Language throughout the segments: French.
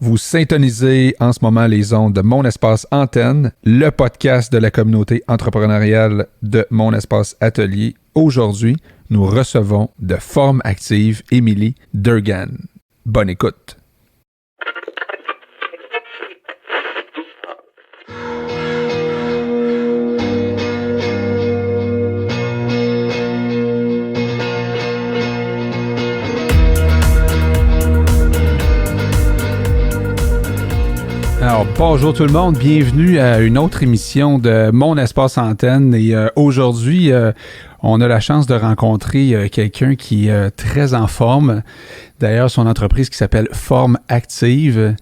Vous syntonisez en ce moment les ondes de Mon Espace Antenne, le podcast de la communauté entrepreneuriale de Mon Espace Atelier. Aujourd'hui, nous recevons de Forme Active Émilie Durgan. Bonne écoute. Alors, bonjour tout le monde, bienvenue à une autre émission de Mon Espace Antenne et aujourd'hui, on a la chance de rencontrer quelqu'un qui est très en forme. D'ailleurs, son entreprise qui s'appelle Forme Active.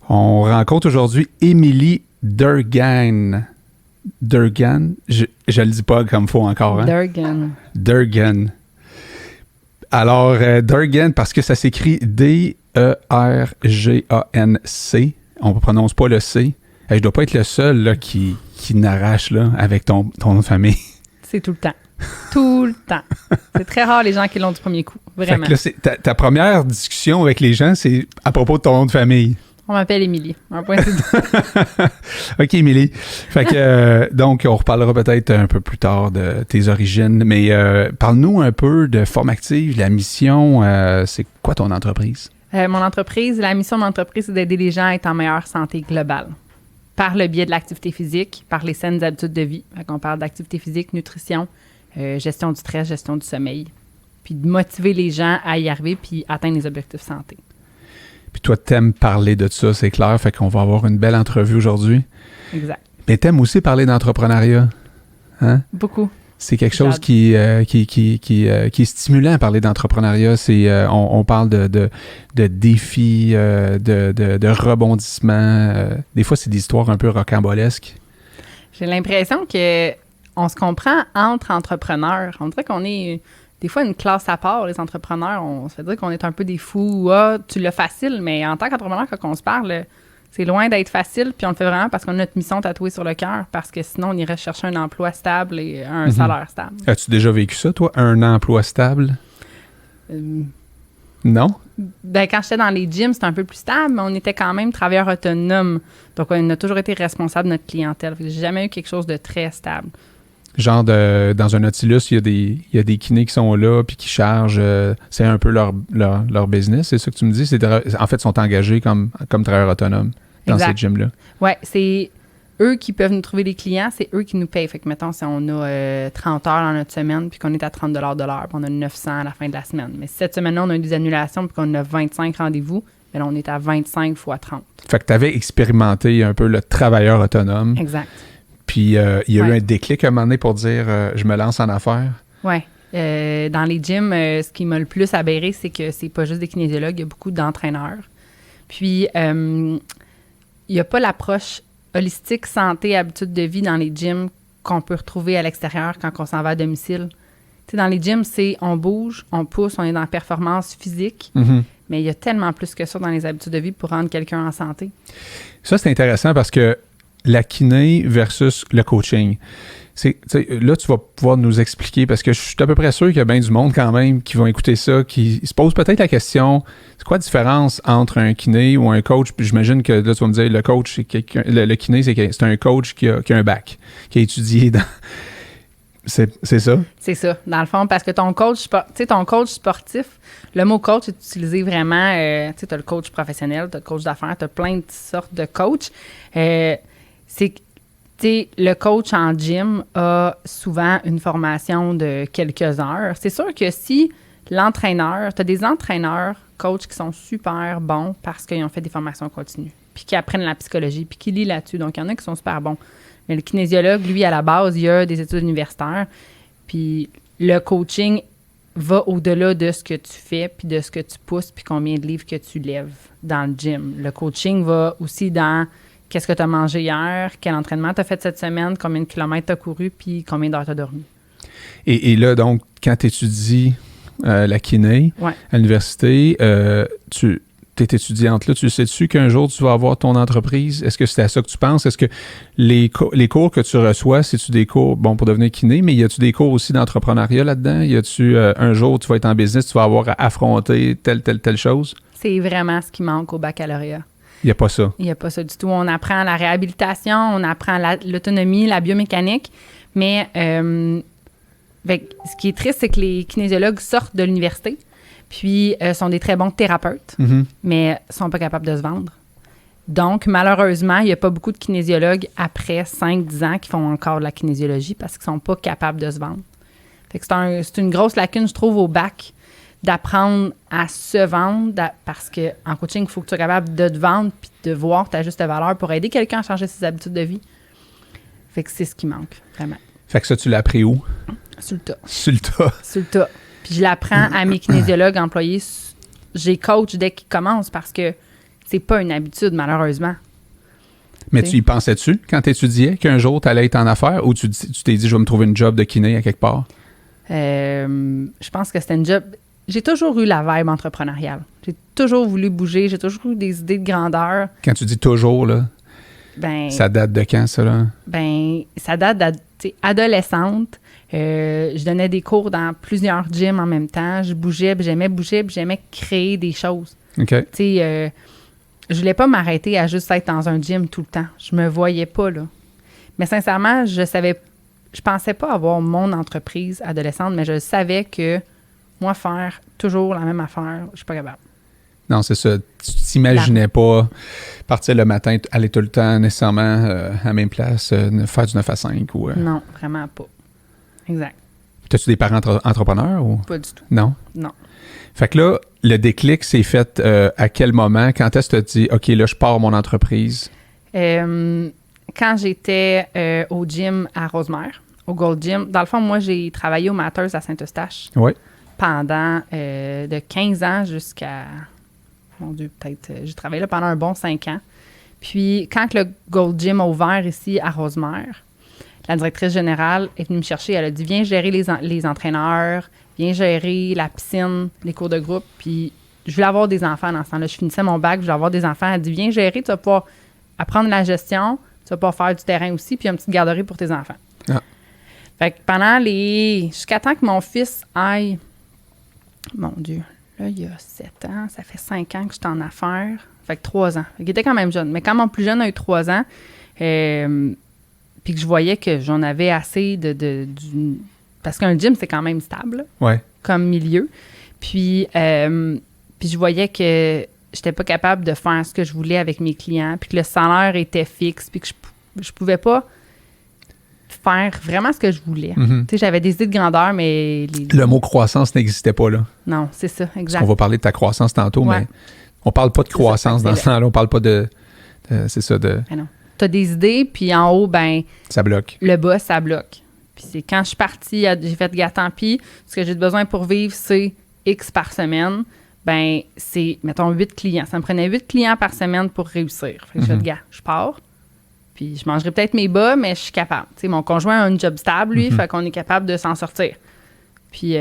On rencontre aujourd'hui Émilie Durgan. Durgan? Je le dis pas comme il faut encore. Hein? Durgan. Alors, Durgan, parce que ça s'écrit D-E-R-G-A-N-C. On ne prononce pas le C. Je dois pas être le seul là, qui n'arrache là, avec ton nom de famille. C'est tout le temps. Tout le temps. C'est très rare les gens qui l'ont du premier coup. Vraiment. Fait que là, ta première discussion avec les gens, c'est à propos de ton nom de famille. On m'appelle Émilie. Un point, c'est tout. OK, Émilie. Fait que, donc, on reparlera peut-être un peu plus tard de tes origines. Mais parle-nous un peu de Forme Active, la mission. C'est quoi ton entreprise? Mon entreprise, la mission de mon entreprise, c'est d'aider les gens à être en meilleure santé globale par le biais de l'activité physique, par les saines habitudes de vie. Fait qu'on parle d'activité physique, nutrition, gestion du stress, gestion du sommeil, puis de motiver les gens à y arriver puis atteindre les objectifs santé. Puis toi, t'aimes parler de ça, c'est clair, fait qu'on va avoir une belle entrevue aujourd'hui. Exact. Mais t'aimes aussi parler d'entrepreneuriat, hein? Beaucoup. C'est quelque chose qui est stimulant à parler d'entrepreneuriat. On parle de défis, de rebondissements. Des fois, c'est des histoires un peu rocambolesques. J'ai l'impression qu'on se comprend entre entrepreneurs. On dirait qu'on est des fois une classe à part, les entrepreneurs. On se fait dire qu'on est un peu des fous. Ah, tu l'as facile, mais en tant qu'entrepreneur, quand on se parle, c'est loin d'être facile, puis on le fait vraiment parce qu'on a notre mission tatouée sur le cœur, parce que sinon, on irait chercher un emploi stable et un salaire stable. As-tu déjà vécu ça, toi, un emploi stable? Non? Ben, quand j'étais dans les gyms, c'était un peu plus stable, mais on était quand même travailleurs autonomes. Donc, on a toujours été responsable de notre clientèle. J'ai jamais eu quelque chose de très stable. Genre, dans un Nautilus, il y a des kinés qui sont là puis qui chargent. C'est un peu leur business, c'est ça que tu me dis? En fait, ils sont engagés comme travailleurs autonomes dans ces gyms-là. Oui, c'est eux qui peuvent nous trouver des clients, c'est eux qui nous payent. Fait que, mettons, si on a 30 heures dans notre semaine puis qu'on est à 30 de l'heure, puis on a 900 à la fin de la semaine. Mais cette semaine-là, on a eu des annulations puis qu'on a 25 rendez-vous, mais là, on est à 25 fois 30. Fait que tu avais expérimenté un peu le travailleur autonome. Exact. Puis, il y a eu un déclic à un moment donné pour dire je me lance en affaires. Oui. Dans les gyms, ce qui m'a le plus aberré, c'est que c'est pas juste des kinésiologues, il y a beaucoup d'entraîneurs. Puis, il n'y a pas l'approche holistique, santé, habitude de vie dans les gyms qu'on peut retrouver à l'extérieur quand on s'en va à domicile. Tu sais, dans les gyms, c'est on bouge, on pousse, on est dans la performance physique, mais il y a tellement plus que ça dans les habitudes de vie pour rendre quelqu'un en santé. Ça, c'est intéressant parce que la kiné versus le coaching. Là, tu vas pouvoir nous expliquer, parce que je suis à peu près sûr qu'il y a bien du monde quand même qui vont écouter ça, qui se posent peut-être la question, c'est quoi la différence entre un kiné ou un coach? Puis j'imagine que là, tu vas me dire, le coach, c'est quelqu'un, le kiné, c'est un coach qui a un bac, qui a étudié dans... C'est ça? C'est ça, dans le fond, parce que ton coach sportif, le mot coach est utilisé vraiment, tu as le coach professionnel, tu as le coach d'affaires, tu as plein de sortes de coachs. C'est le coach en gym a souvent une formation de quelques heures. C'est sûr que si l'entraîneur, tu as des entraîneurs, coachs qui sont super bons parce qu'ils ont fait des formations continues, puis qui apprennent la psychologie, puis qui lisent là-dessus. Donc, il y en a qui sont super bons. Mais le kinésiologue, lui, à la base, il a des études universitaires. Puis le coaching va au-delà de ce que tu fais, puis de ce que tu pousses, puis combien de livres que tu lèves dans le gym. Le coaching va aussi dans qu'est-ce que tu as mangé hier, quel entraînement tu as fait cette semaine, combien de kilomètres tu as couru, puis combien d'heures tu as dormi. Et là, donc, quand tu étudies la kiné à l'université, tu es étudiante là, tu sais-tu qu'un jour tu vas avoir ton entreprise? Est-ce que c'est à ça que tu penses? Est-ce que les cours que tu reçois, c'est-tu des cours, bon, pour devenir kiné, mais y a-tu des cours aussi d'entrepreneuriat là-dedans? Y a-tu un jour tu vas être en business, tu vas avoir à affronter telle chose? C'est vraiment ce qui manque au baccalauréat. Il n'y a pas ça. Il n'y a pas ça du tout. On apprend la réhabilitation, on apprend l'autonomie, la biomécanique, mais ce qui est triste, c'est que les kinésiologues sortent de l'université, puis sont des très bons thérapeutes, mais ne sont pas capables de se vendre. Donc, malheureusement, il n'y a pas beaucoup de kinésiologues après 5-10 ans qui font encore de la kinésiologie parce qu'ils ne sont pas capables de se vendre. Fait que c'est une grosse lacune, je trouve, au bac, d'apprendre à se vendre parce qu'en coaching, il faut que tu sois capable de te vendre puis de voir ta juste valeur pour aider quelqu'un à changer ses habitudes de vie. Fait que c'est ce qui manque, vraiment. Fait que ça, tu l'as appris où? Sur le tas. Sur le tas. Sur le tas. Puis je l'apprends à mes kinésiologues employés. J'ai coach dès qu'ils commencent parce que c'est pas une habitude, malheureusement. Mais tu y pensais-tu quand tu étudiais qu'un jour tu allais être en affaires ou tu t'es dit je vais me trouver une job de kiné à quelque part? Je pense que c'était une job. J'ai toujours eu la vibe entrepreneuriale. J'ai toujours voulu bouger, j'ai toujours eu des idées de grandeur. Quand tu dis toujours, là, ça date de quand, ça, là? Ça date d'adolescente. Je donnais des cours dans plusieurs gyms en même temps. Je bougeais, puis j'aimais créer des choses. OK. Tu sais, je voulais pas m'arrêter à juste être dans un gym tout le temps. Je me voyais pas, là. Mais sincèrement, je pensais pas avoir mon entreprise adolescente, mais je savais que moi, faire toujours la même affaire, je suis pas capable. Non, c'est ça. Tu t'imaginais pas partir le matin, aller tout le temps nécessairement à la même place, faire du 9 à 5 ou... Non, vraiment pas. Exact. T'as-tu des parents entrepreneurs ou... Pas du tout. Non? Non. Fait que là, le déclic s'est fait à quel moment? Quand est-ce que tu as dit, OK, là, je pars mon entreprise? Quand j'étais au gym à Rosemère, au Gold Gym. Dans le fond, moi, j'ai travaillé au Matters à Saint-Eustache. Oui. Pendant de 15 ans jusqu'à... Mon Dieu, peut-être... j'ai travaillé là pendant un bon 5 ans. Puis, quand le Gold Gym a ouvert ici à Rosemère, la directrice générale est venue me chercher. Elle a dit, viens gérer les entraîneurs, viens gérer la piscine, les cours de groupe. Puis, je voulais avoir des enfants dans ce temps-là. Je finissais mon bac, je voulais avoir des enfants. Elle a dit, viens gérer, tu vas pouvoir apprendre la gestion, tu vas pouvoir faire du terrain aussi, puis une petite garderie pour tes enfants. Ah. Fait que jusqu'à temps que mon fils aille... Mon Dieu, là, il y a 7 ans. Ça fait 5 ans que j'étais en affaires. Fait que 3 ans. Fait qu'il était quand même jeune. Mais quand mon plus jeune a eu 3 ans, puis que je voyais que j'en avais assez parce qu'un gym, c'est quand même stable, comme milieu. Puis je voyais que j'étais pas capable de faire ce que je voulais avec mes clients, puis que le salaire était fixe, puis que je pouvais pas faire vraiment ce que je voulais. Mm-hmm. Tu sais, j'avais des idées de grandeur, mais... Le mot croissance n'existait pas, là. Non, c'est ça, exact. On va parler de ta croissance tantôt, mais on parle pas de croissance dans ce temps-là. On parle pas de c'est ça, de... Mais non. Tu as des idées, puis en haut, ça bloque. Le bas, ça bloque. Puis c'est quand je suis partie, j'ai fait, gars, tant pis, ce que j'ai besoin pour vivre, c'est X par semaine. C'est, mettons, 8 clients. Ça me prenait 8 clients par semaine pour réussir. Fait que je fais, gars, je pars. Puis je mangerai peut-être mes bas, mais je suis capable. Tu sais, mon conjoint a un job stable, lui, fait qu'on est capable de s'en sortir. Puis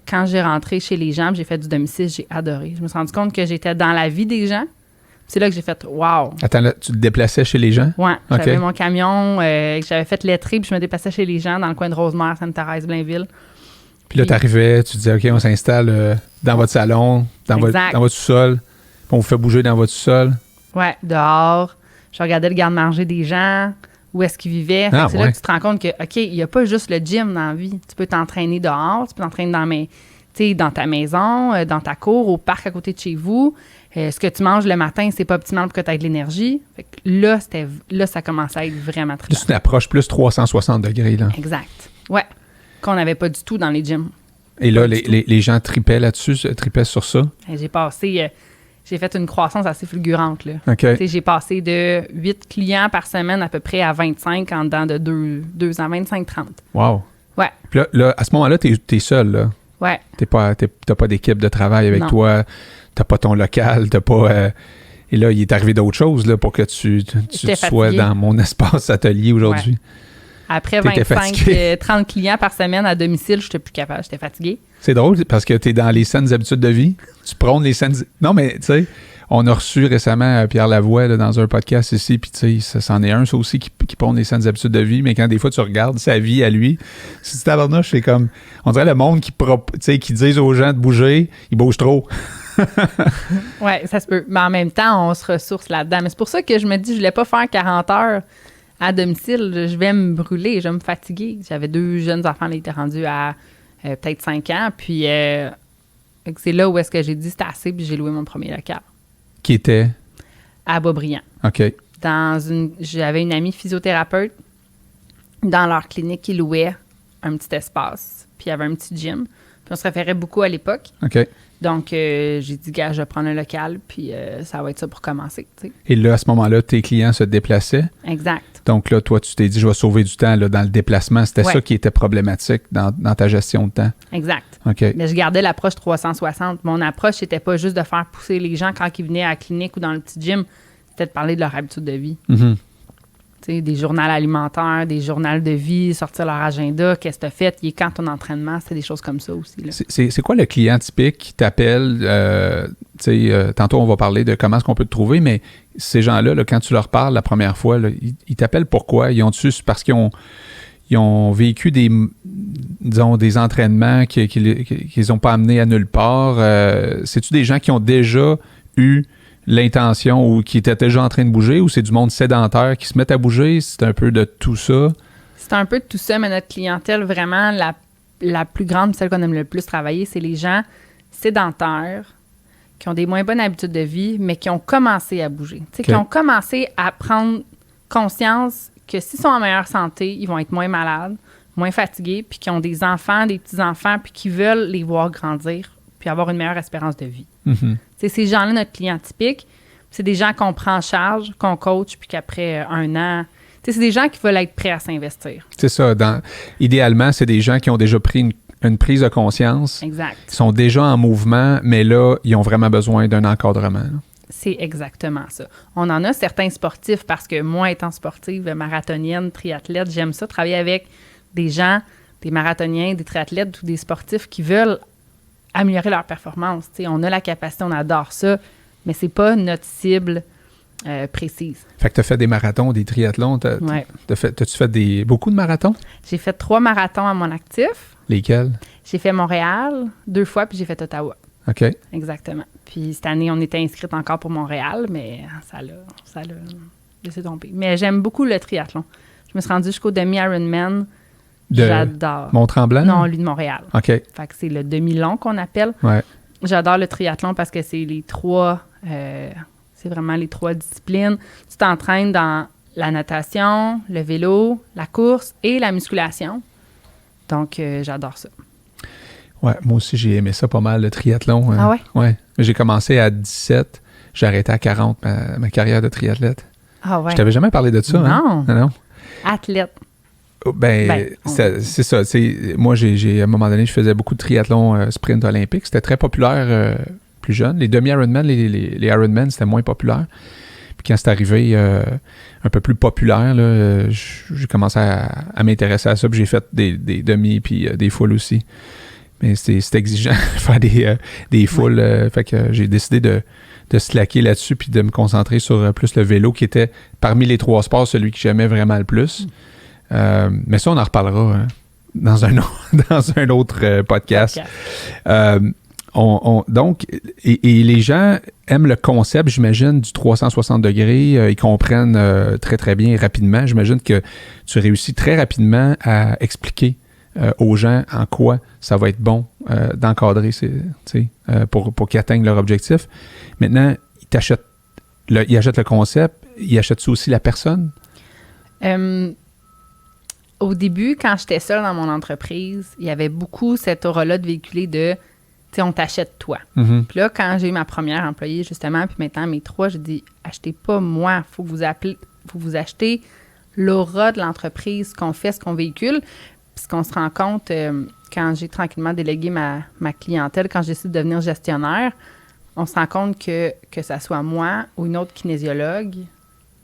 quand j'ai rentré chez les gens, j'ai fait du domicile, j'ai adoré. Je me suis rendu compte que j'étais dans la vie des gens. C'est là que j'ai fait « wow ». Attends, là, tu te déplaçais chez les gens? Oui. J'avais mon camion, j'avais fait lettrer, puis je me déplaçais chez les gens dans le coin de Rosemère, Sainte-Thérèse, Blainville. Puis là, tu arrivais, tu disais « OK, on s'installe dans votre salon, dans votre sous-sol. Puis on vous fait bouger dans votre sous-sol. » Oui, dehors. Je regardais le garde-manger des gens, où est-ce qu'ils vivaient. C'est là que tu te rends compte que, OK, il n'y a pas juste le gym dans la vie. Tu peux t'entraîner dehors, tu peux t'entraîner dans ta maison, dans ta cour, au parc à côté de chez vous. Ce que tu manges le matin, c'est pas optimal pour que tu aies de l'énergie. Fait que là, ça commençait à être vraiment très... C'est une approche plus 360 degrés, là. Exact. Ouais. Qu'on n'avait pas du tout dans les gyms. Et là, les gens tripaient là-dessus, tripaient sur ça? J'ai fait une croissance assez fulgurante, là. OK. J'ai passé de 8 clients par semaine à peu près à 25 en dedans de 2 ans, 25-30. Wow. Ouais. Puis là, à ce moment-là, t'es seul, là. Ouais. T'as pas d'équipe de travail avec toi, t'as pas ton local, t'as pas... Et là, il est arrivé d'autres choses, là, pour que tu sois dans mon espace atelier aujourd'hui. Ouais. Après 25-30 clients par semaine à domicile, je n'étais plus capable, j'étais fatiguée. C'est drôle parce que tu es dans les saines habitudes de vie. Tu prônes les saines... Non, mais tu sais, on a reçu récemment Pierre Lavoie là, dans un podcast ici, puis tu sais, c'en est un, ça aussi, qui prône les saines habitudes de vie, mais quand des fois tu regardes sa vie à lui, si tabarnouche, c'est comme... On dirait le monde qui disent aux gens de bouger, ils bougent trop. Oui, ça se peut. Mais en même temps, on se ressource là-dedans. Mais c'est pour ça que je me dis, je ne voulais pas faire 40 heures à domicile. Je vais me brûler, je vais me fatiguer. J'avais 2 jeunes enfants, ils étaient rendus à peut-être 5 ans. Puis c'est là où est-ce que j'ai dit c'était assez, puis j'ai loué mon premier local. Qui était? À Boisbriand. OK. J'avais une amie physiothérapeute. Dans leur clinique, ils louaient un petit espace. Puis il y avait un petit gym. Puis on se référait beaucoup à l'époque. OK. Donc, j'ai dit, gars, je vais prendre un local, puis ça va être ça pour commencer. T'sais. Et là, à ce moment-là, tes clients se déplaçaient. Exact. Donc là, toi, tu t'es dit, je vais sauver du temps là, dans le déplacement. C'était ça qui était problématique dans ta gestion de temps. Exact. OK. Mais je gardais l'approche 360. Mon approche, c'était pas juste de faire pousser les gens quand ils venaient à la clinique ou dans le petit gym. C'était de parler de leur habitude de vie. Mm-hmm. Des journaux alimentaires, des journaux de vie, sortir leur agenda, qu'est-ce que tu as fait, il est quand ton entraînement, c'est des choses comme ça aussi. Là. C'est quoi le client typique qui t'appelle? Tantôt, on va parler de comment est-ce qu'on peut te trouver, mais ces gens-là, là, quand tu leur parles la première fois, là, ils t'appellent pourquoi? Ils ont-tu parce qu'ils ont vécu des entraînements qu'ils n'ont pas amenés à nulle part? C'est-tu des gens qui ont déjà eu l'intention ou qui étaient déjà en train de bouger, ou c'est du monde sédentaire qui se met à bouger? C'est un peu de tout ça? C'est un peu de tout ça, mais notre clientèle, vraiment, la plus grande, celle qu'on aime le plus travailler, c'est les gens sédentaires qui ont des moins bonnes habitudes de vie, mais qui ont commencé à bouger. Okay. Qui ont commencé à prendre conscience que s'ils sont en meilleure santé, ils vont être moins malades, moins fatigués, puis qui ont des enfants, des petits-enfants, puis qui veulent les voir grandir, puis avoir une meilleure espérance de vie. Mm-hmm. C'est ces gens-là, notre client typique. C'est des gens qu'on prend en charge, qu'on coach, puis qu'après 1 an... c'est des gens qui veulent être prêts à s'investir. C'est ça. Idéalement, c'est des gens qui ont déjà pris une prise de conscience. Exact. Qui sont déjà en mouvement, mais là, ils ont vraiment besoin d'un encadrement. Là. C'est exactement ça. On en a certains sportifs, parce que moi, étant sportive, marathonienne, triathlète, j'aime ça, travailler avec des gens, des marathoniens, des triathlètes ou des sportifs qui veulent améliorer leur performance. T'sais, on a la capacité, on adore ça, mais c'est pas notre cible précise. Fait que tu as fait des marathons, des triathlons. T'as-tu fait beaucoup de marathons? J'ai fait 3 marathons à mon actif. Lesquels? J'ai fait Montréal 2 fois, puis j'ai fait Ottawa. OK. Exactement. Puis cette année, on était inscrite encore pour Montréal, mais ça l'a laissé tomber. Mais j'aime beaucoup le triathlon. Je me suis rendue jusqu'au demi-Ironman. J'adore. Mont-Tremblant? Non, lui de Montréal. OK. Fait que c'est le demi-long qu'on appelle. Ouais. J'adore le triathlon parce que c'est les 3... c'est vraiment les 3 disciplines. Tu t'entraînes dans la natation, le vélo, la course et la musculation. Donc, j'adore ça. Ouais, moi aussi, j'ai aimé ça pas mal, le triathlon. Ah ouais? Ouais. J'ai commencé à 17. J'ai arrêté à 40 ma carrière de triathlète. Ah ouais? Je t'avais jamais parlé de ça, non. Hein? Non. Athlète. C'est ça. Moi, à un moment donné, je faisais beaucoup de triathlon sprint olympique. C'était très populaire plus jeune. Les demi-Ironman, les Ironman, c'était moins populaire. Puis quand c'est arrivé un peu plus populaire, là, j'ai commencé à m'intéresser à ça. Puis j'ai fait des demi puis des fulls aussi. Mais c'est exigeant de faire des fulls. Fait que j'ai décidé de slacker là-dessus puis de me concentrer sur plus le vélo, qui était parmi les 3 sports celui que j'aimais vraiment le plus. Mais ça, on en reparlera dans un autre podcast. Donc, les gens aiment le concept, j'imagine, du 360 degrés. Ils comprennent très, très bien et rapidement. J'imagine que tu réussis très rapidement à expliquer aux gens en quoi ça va être bon d'encadrer pour qu'ils atteignent leur objectif. Maintenant, ils achètent le concept, ils achètent aussi la personne? Au début, quand j'étais seule dans mon entreprise, il y avait beaucoup cette aura-là de véhiculer de, tu sais, on t'achète toi. Mm-hmm. Puis là, quand j'ai eu ma première employée, justement, puis maintenant mes 3, j'ai dit, achetez pas moi, faut que vous achetez l'aura de l'entreprise, ce qu'on fait, ce qu'on véhicule. Puis ce qu'on se rend compte, quand j'ai tranquillement délégué ma clientèle, quand j'ai décidé de devenir gestionnaire, on se rend compte que ça soit moi ou une autre kinésiologue,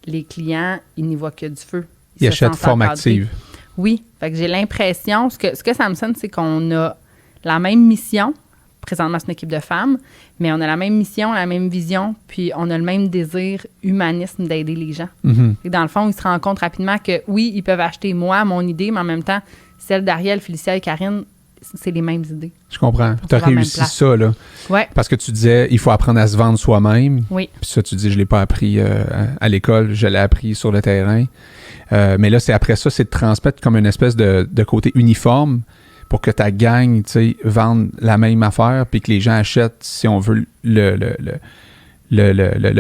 les clients, ils n'y voient que du feu. Ils achètent forme active. Oui. Fait que j'ai l'impression, ce que ça me sonne, c'est qu'on a la même mission. Présentement, c'est une équipe de femmes, mais on a la même mission, la même vision, puis on a le même désir humanisme d'aider les gens. Mm-hmm. Et dans le fond, ils se rendent compte rapidement que oui, ils peuvent acheter moi, mon idée, mais en même temps, celle d'Ariel, Félicia et Karine, c'est les mêmes idées. Je comprends. Tu as va à la même réussi place. ça, là. Oui, Parce que tu disais, il faut apprendre à se vendre soi-même. oui, Puis ça, tu dis, je ne l'ai pas appris à l'école, je l'ai appris sur le terrain. Mais là, après ça, c'est de transmettre comme une espèce de côté uniforme pour que ta gang, tu sais, vende la même affaire puis que les gens achètent, si on veut, le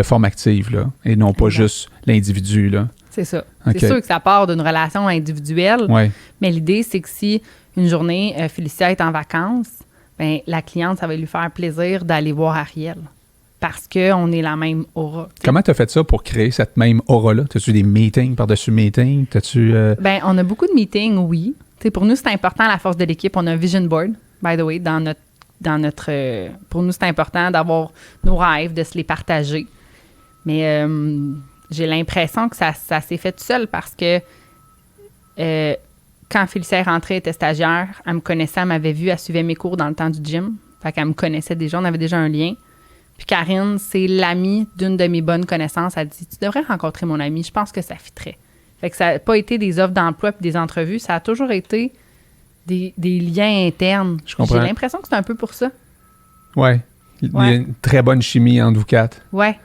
forme active, là, et non pas Exact. juste l'individu, là. c'est ça. OK. C'est sûr que ça part d'une relation individuelle, Ouais. mais l'idée, c'est que si une journée, Félicia est en vacances, ben, la cliente, ça va lui faire plaisir d'aller voir Ariel parce qu'on est la même aura. T'sais. Comment tu as fait ça pour créer cette même aura-là? As-tu des meetings par-dessus meetings? T'as-tu... Ben, on a beaucoup de meetings, oui. T'sais, pour nous, c'est important, la force de l'équipe. On a un vision board, by the way, dans notre pour nous, c'est important d'avoir nos rêves, de se les partager. Mais j'ai l'impression que ça s'est fait tout seul parce que quand Félicia est rentrée, elle était stagiaire, elle me connaissait, elle m'avait vue, elle suivait mes cours dans le temps du gym. Fait qu'elle me connaissait déjà, on avait déjà un lien. Puis Karine, c'est l'amie d'une de mes bonnes connaissances. Elle dit, tu devrais rencontrer mon amie, je pense que ça fitterait. Fait que ça n'a pas été des offres d'emploi puis des entrevues, ça a toujours été des liens internes. Je comprends. J'ai l'impression que c'est un peu pour ça. Ouais. Il y a Ouais. une très bonne chimie entre vous quatre. Ouais.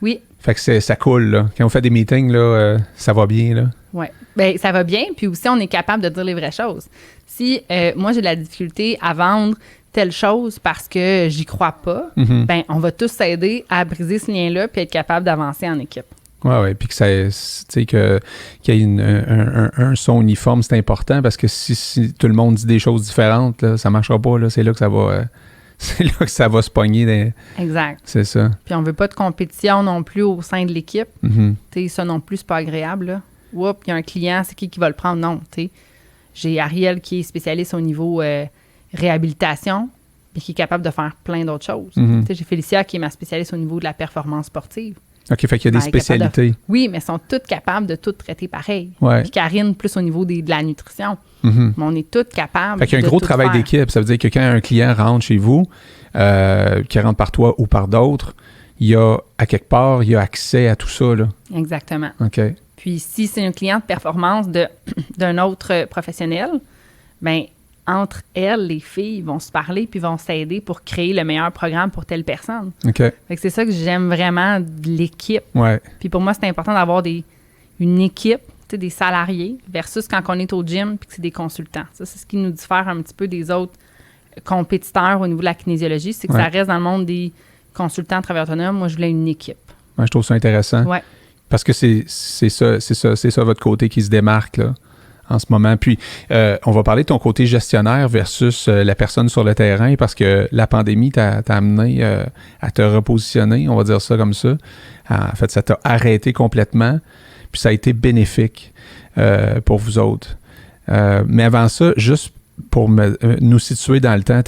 Oui. Fait que ça coule, là. Quand on fait des meetings, là, ça va bien, là. Oui. Bien, ça va bien, puis aussi, on est capable de dire les vraies choses. Si moi, j'ai de la difficulté à vendre telle chose parce que j'y crois pas, Mhm. ben on va tous s'aider à briser ce lien-là puis être capable d'avancer en équipe. Ouais, puis que ça, tu sais, qu'il y ait un son uniforme, c'est important parce que si tout le monde dit des choses différentes, là, ça marchera pas, là. C'est là que ça va, c'est là que ça va se pogner. Exact. C'est ça. Puis on veut pas de compétition non plus au sein de l'équipe. Mhm. Tu sais, ça non plus, c'est pas agréable, là. Oups, il y a un client, c'est qui va le prendre? Non, tu sais. J'ai Ariel qui est spécialiste au niveau réhabilitation, mais qui est capable de faire plein d'autres choses. Mhm. Tu sais, j'ai Félicia qui est ma spécialiste au niveau de la performance sportive. OK, fait qu'il y a des Ben, elle est capable spécialités. Oui, mais elles sont toutes capables de tout traiter pareil. Ouais. Puis Karine, plus au niveau de la nutrition. Mhm. Mais on est toutes capables Fait qu'il y a un de gros tout travail faire. d'équipe. Ça veut dire que quand un client rentre chez vous, qui rentre par toi ou par d'autres, il y a, à quelque part, il y a accès à tout ça, là. Exactement. OK. Puis si c'est un client de performance d'un autre professionnel, bien, entre elles, les filles vont se parler puis vont s'aider pour créer le meilleur programme pour telle personne. OK. Fait que c'est ça que j'aime vraiment de l'équipe. Ouais. Puis pour moi, c'est important d'avoir une équipe, tu sais, des salariés, versus quand on est au gym puis que c'est des consultants. Ça, c'est ce qui nous diffère un petit peu des autres compétiteurs au niveau de la kinésiologie, c'est que Ouais. ça reste dans le monde des consultants à travailleurs autonomes. Moi, je voulais une équipe. Ouais, je trouve ça intéressant. Ouais. Parce que c'est ça votre côté qui se démarque, là, en ce moment. Puis, on va parler de ton côté gestionnaire versus la personne sur le terrain, parce que la pandémie t'a amené à te repositionner, on va dire ça comme ça. En fait, ça t'a arrêté complètement, puis ça a été bénéfique pour vous autres. Mais avant ça, juste pour nous situer dans le temps,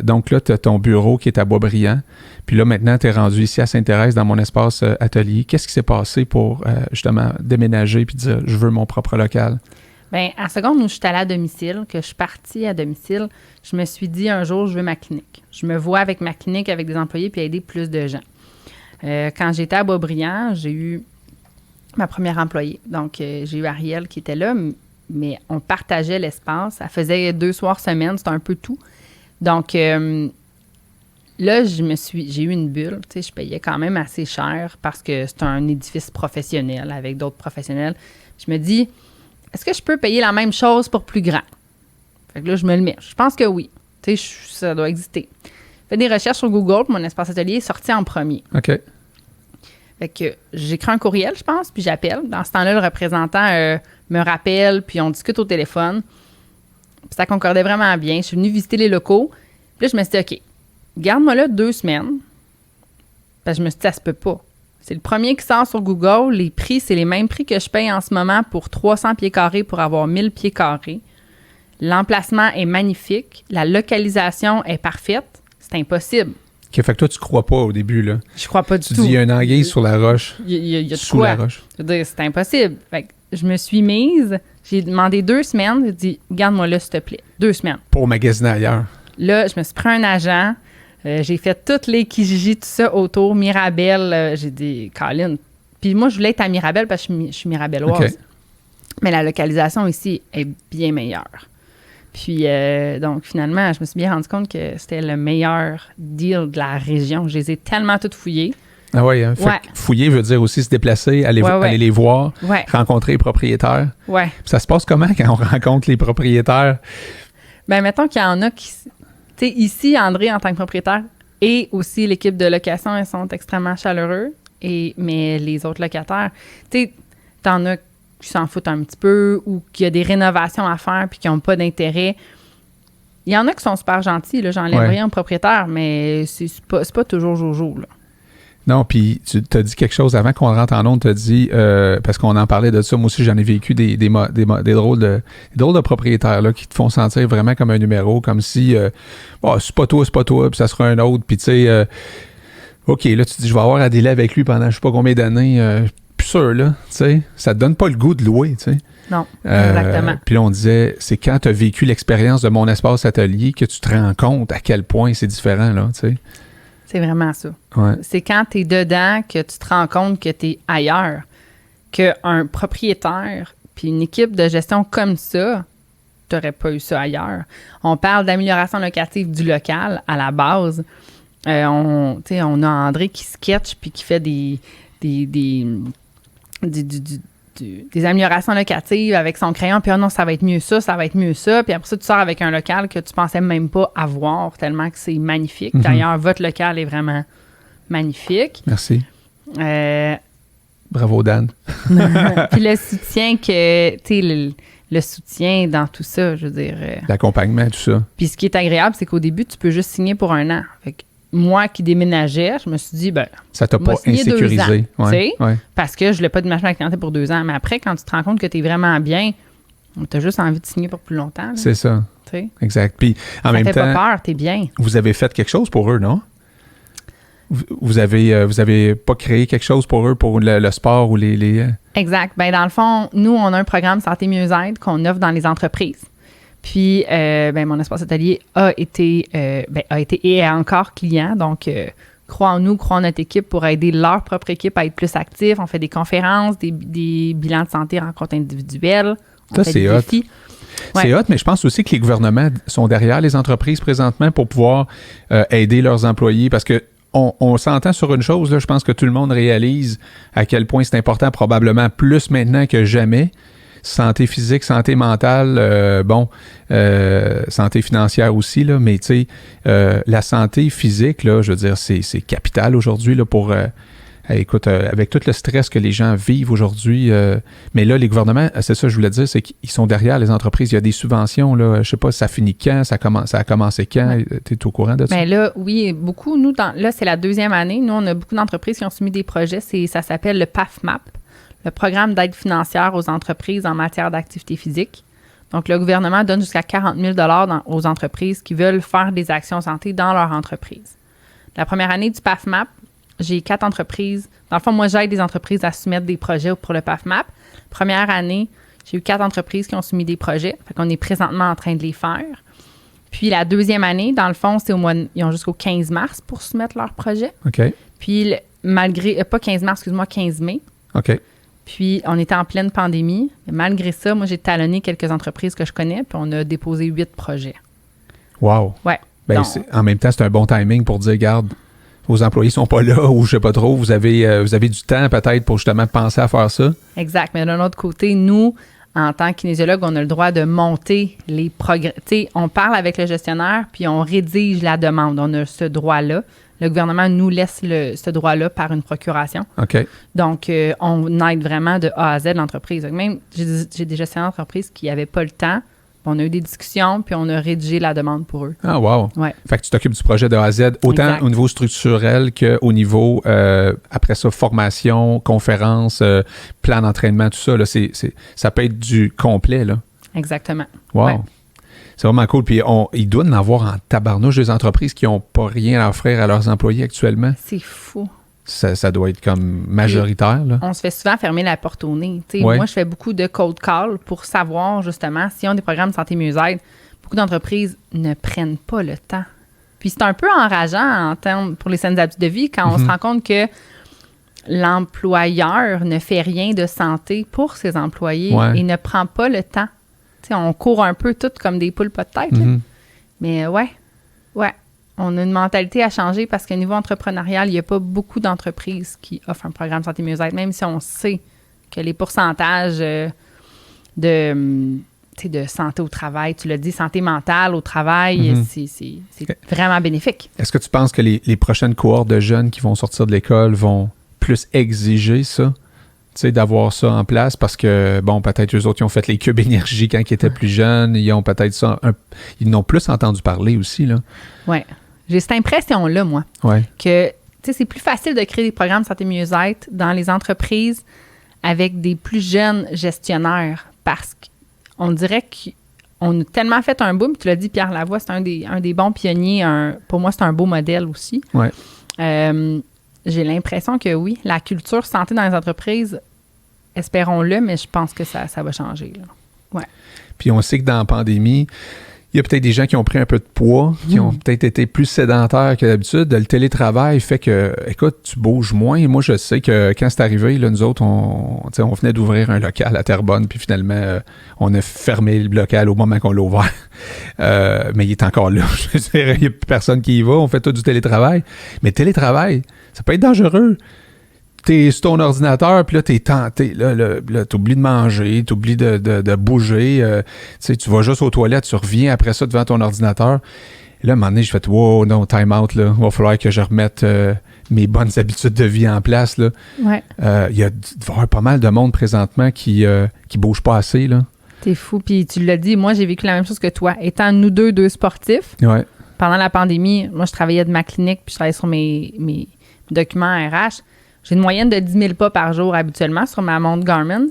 donc là, tu as ton bureau qui est à Boisbriand, puis là, maintenant, tu es rendu ici à Sainte-Thérèse, dans mon espace atelier. Qu'est-ce qui s'est passé pour, justement, déménager puis dire « je veux mon propre local ». Bien, à la seconde où je suis allée à domicile, que je suis partie à domicile, je me suis dit un jour, je veux ma clinique. Je me vois avec ma clinique, avec des employés, puis aider plus de gens. Quand j'étais à Boisbriand, j'ai eu ma première employée. Donc, j'ai eu Ariel qui était là, mais on partageait l'espace. Elle faisait 2 soirs semaine, c'était un peu tout. Donc, là, j'ai eu une bulle. Tu sais, je payais quand même assez cher parce que c'est un édifice professionnel avec d'autres professionnels. Je me dis, est-ce que je peux payer la même chose pour plus grand? Fait que là, je me le mets. Je pense que oui. Tu sais, ça doit exister. Je fais des recherches sur Google, puis mon espace atelier est sorti en premier. OK. Fait que j'écris un courriel, je pense, puis j'appelle. Dans ce temps-là, le représentant me rappelle, puis on discute au téléphone. Puis ça concordait vraiment bien. Je suis venue visiter les locaux. Puis là, je me suis dit, OK, garde-moi là 2 semaines. Parce que je me suis dit, ça se peut pas. C'est le premier qui sort sur Google. Les prix, c'est les mêmes prix que je paye en ce moment pour 300 pieds carrés pour avoir 1000 pieds carrés. L'emplacement est magnifique. La localisation est parfaite. C'est impossible. OK, fait que toi, tu crois pas au début, là. Je crois pas du Tu tout. dis, il y a une anguille sur la roche. Il y a de Sous quoi. la roche. Je veux dire, c'est impossible. Fait que je me suis mise, j'ai demandé 2 semaines, j'ai dit, garde-moi là, s'il te plaît. 2 semaines. Pour magasiner ailleurs. Là, je me suis pris un agent, j'ai fait toutes les Kijiji, tout ça autour, Mirabel, j'ai dit, Colin. Puis moi, je voulais être à Mirabel parce que je suis mirabelloise. OK. Mais la localisation ici est bien meilleure. Puis, donc, finalement, je me suis bien rendu compte que c'était le meilleur deal de la région. Je les ai tellement toutes fouillées. Ah oui, hein? Fouiller veut dire aussi se déplacer, aller les voir, rencontrer les propriétaires. Ouais. Ça se passe comment quand on rencontre les propriétaires? Bien, mettons qu'il y en a qui... Tu sais, ici, André, en tant que propriétaire, et aussi l'équipe de location, ils sont extrêmement chaleureux. Mais les autres locataires, tu sais, t'en as qui s'en foutent un petit peu ou qui y a des rénovations à faire puis qui n'ont pas d'intérêt. Il y en a qui sont super gentils, là, j'enlève rien au propriétaire, mais c'est pas toujours jojo, là. Non, puis tu t'as dit quelque chose avant qu'on rentre en ondes, tu as dit, parce qu'on en parlait de ça, moi aussi j'en ai vécu des drôles de propriétaires là, qui te font sentir vraiment comme un numéro, comme si, c'est pas toi, puis ça sera un autre, puis tu sais, OK, là tu te dis, je vais avoir à délai avec lui pendant je sais pas combien d'années, plus sûr, là, tu sais, ça te donne pas le goût de louer, tu sais. Non, exactement. Puis là, on disait, c'est quand tu as vécu l'expérience de mon espace atelier que tu te rends compte à quel point c'est différent, là, tu sais. C'est vraiment ça. Ouais. C'est quand tu es dedans que tu te rends compte que tu es ailleurs, qu'un propriétaire puis une équipe de gestion comme ça, tu n'aurais pas eu ça ailleurs. On parle d'amélioration locative du local à la base. On a André qui sketch puis qui fait des améliorations locatives avec son crayon, puis non, ça va être mieux ça va être mieux ça. Puis après ça, tu sors avec un local que tu pensais même pas avoir, tellement que c'est magnifique. Mm-hmm. D'ailleurs, votre local est vraiment magnifique. Merci. Bravo, Dan. Puis le soutien que, tu sais, le soutien dans tout ça, je veux dire. L'accompagnement, tout ça. Puis ce qui est agréable, c'est qu'au début, tu peux juste signer pour 1 an. Fait que moi qui déménageais, je me suis dit, ça t'a pas insécurisé. Parce que je voulais pas déménager ma clientèle pour 2 ans. Mais après, quand tu te rends compte que tu es vraiment bien, tu as juste envie de signer pour plus longtemps. Là. C'est ça. T'sais? Exact. Puis en même temps, ça fait pas peur, tu es bien. Vous avez fait quelque chose pour eux, non? Vous avez pas créé quelque chose pour eux, pour le sport ou les... Exact. Ben dans le fond, nous, on a un programme Santé Mieux-être qu'on offre dans les entreprises. Puis, mon espace atelier a été et est encore client. Donc, crois en nous, crois en notre équipe pour aider leur propre équipe à être plus actifs. On fait des conférences, des bilans de santé, rencontres individuelles. Ça, c'est hot. C'est hot, mais je pense aussi que les gouvernements sont derrière les entreprises présentement pour pouvoir aider leurs employés parce que on s'entend sur une chose, là, je pense que tout le monde réalise à quel point c'est important, probablement plus maintenant que jamais. Santé physique, santé mentale, santé financière aussi, là, mais tu sais, la santé physique, là, je veux dire, c'est capital aujourd'hui là, pour... écoute, avec tout le stress que les gens vivent aujourd'hui, mais là, les gouvernements, c'est ça que je voulais dire, c'est qu'ils sont derrière les entreprises. Il y a des subventions, là, je sais pas, ça finit quand, ça a commencé quand, tu es au courant de ça? Bien là, oui, beaucoup. Nous, là, c'est la 2e année. Nous, on a beaucoup d'entreprises qui ont soumis des projets. Ça s'appelle le PAFMAP, le Programme d'aide financière aux entreprises en matière d'activité physique. Donc, le gouvernement donne jusqu'à 40 000 aux entreprises qui veulent faire des actions santé dans leur entreprise. La première année du PAFMAP, j'ai 4 entreprises. Dans le fond, moi, j'aide des entreprises à soumettre des projets pour le PAFMAP. Première année, j'ai eu 4 entreprises qui ont soumis des projets. Fait qu'on est présentement en train de les faire. Puis la 2e année, dans le fond, c'est ils ont jusqu'au 15 mars pour soumettre leur projet. OK. Puis pas 15 mars, excuse-moi, 15 mai. OK. Puis on était en pleine pandémie. Mais malgré ça, moi, j'ai talonné quelques entreprises que je connais, puis on a déposé 8 projets. Wow. Ouais. Ben, en même temps, c'est un bon timing pour dire, regarde, vos employés sont pas là ou je sais pas trop, vous avez du temps peut-être pour justement penser à faire ça. Exact. Mais d'un autre côté, nous, en tant que kinésiologue, on a le droit de monter les progrès. Tu sais, on parle avec le gestionnaire puis on rédige la demande. On a ce droit-là. Le gouvernement nous laisse ce droit-là par une procuration. OK. Donc, on aide vraiment de A à Z l'entreprise. Même, j'ai des gestionnaires d'entreprise qui n'avaient pas le temps. On a eu des discussions, puis on a rédigé la demande pour eux. Ah, wow. Ouais. Fait que tu t'occupes du projet de A à Z, autant exact. Au niveau structurel qu'au niveau, après ça, formation, conférence, plan d'entraînement, tout ça. Là, ça peut être du complet, là. Exactement. Wow. Ouais. C'est vraiment cool. Puis il doit en avoir en tabarnouche des entreprises qui n'ont pas rien à offrir à leurs employés actuellement. C'est fou. Ça doit être comme majoritaire, là. On se fait souvent fermer la porte au nez. Ouais. Moi, je fais beaucoup de cold call pour savoir, justement, s'ils ont des programmes de santé mieux-être. Beaucoup d'entreprises ne prennent pas le temps. Puis c'est un peu enrageant en termes pour les saines habitudes de vie quand on se rend compte que l'employeur ne fait rien de santé pour ses employés et ne prend pas le temps sais, on court un peu toutes comme des poules pas de tête. Là. Mais ouais. On a une mentalité à changer parce qu'au niveau entrepreneurial, il n'y a pas beaucoup d'entreprises qui offrent un programme santé mieux-être, même si on sait que les pourcentages de santé au travail, tu l'as dit, santé mentale au travail, c'est vraiment bénéfique. Est-ce que tu penses que les prochaines cohortes de jeunes qui vont sortir de l'école vont plus exiger ça? Tu sais, d'avoir ça en place parce que, bon, peut-être eux autres, ils ont fait les cubes énergie quand ils étaient plus jeunes. Ils ont peut-être ça. Ils n'ont plus entendu parler aussi, là. Oui. J'ai cette impression-là, moi. Ouais. Que, tu sais, c'est plus facile de créer des programmes santé mieux-être dans les entreprises avec des plus jeunes gestionnaires parce qu'on dirait qu'on a tellement fait un boom. Tu l'as dit, Pierre Lavoie, c'est un des bons pionniers. Pour moi, c'est un beau modèle aussi. Ouais. J'ai l'impression que oui, la culture santé dans les entreprises, espérons-le, mais je pense que ça va changer. Là. Ouais. Puis on sait que dans la pandémie, il y a peut-être des gens qui ont pris un peu de poids, qui ont peut-être été plus sédentaires que d'habitude. Le télétravail fait que, écoute, tu bouges moins. Et moi, je sais que quand c'est arrivé, là, nous autres, on venait d'ouvrir un local à Terrebonne, puis finalement, on a fermé le local au moment qu'on l'a ouvert. Mais il est encore là. Je veux dire, il n'y a plus personne qui y va. On fait tout du télétravail. Mais télétravail, ça peut être dangereux. T'es sur ton ordinateur, puis là, t'es tenté. Là, t'oublies de manger, t'oublies de bouger. Tu vas juste aux toilettes, tu reviens après ça devant ton ordinateur. Et là, à un moment donné, je fais « Wow, non, time out, là. Il va falloir que je remette mes bonnes habitudes de vie en place. » là. Ouais. Il y a pas mal de monde présentement qui bouge pas assez, là. T'es fou. Puis tu l'as dit, moi, j'ai vécu la même chose que toi. Étant nous deux sportifs, pendant la pandémie, moi, je travaillais de ma clinique, puis je travaillais sur mes documents RH. J'ai une moyenne de 10 000 pas par jour habituellement sur ma montre Garmin.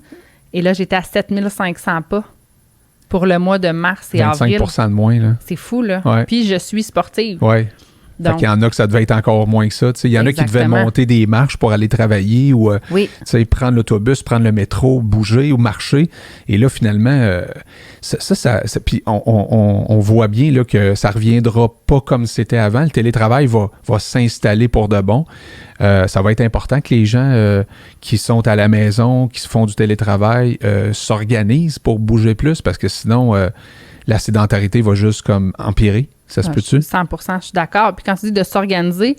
Et là, j'étais à 7 500 pas pour le mois de mars et 25 avril. 25% de moins, là. C'est fou, là. Ouais. Puis je suis sportive. Oui. Fait qu'il y en a que ça devait être encore moins que ça. Il y en a qui devaient monter des marches pour aller travailler ou prendre l'autobus, prendre le métro, bouger ou marcher. Et là, finalement, puis on voit bien là, que ça ne reviendra pas comme c'était avant. Le télétravail va s'installer pour de bon. Ça va être important que les gens qui sont à la maison, qui se font du télétravail, s'organisent pour bouger plus parce que sinon, la sédentarité va juste comme empirer. Ça se peut-tu? 100%, je suis d'accord. Puis quand tu dis de s'organiser,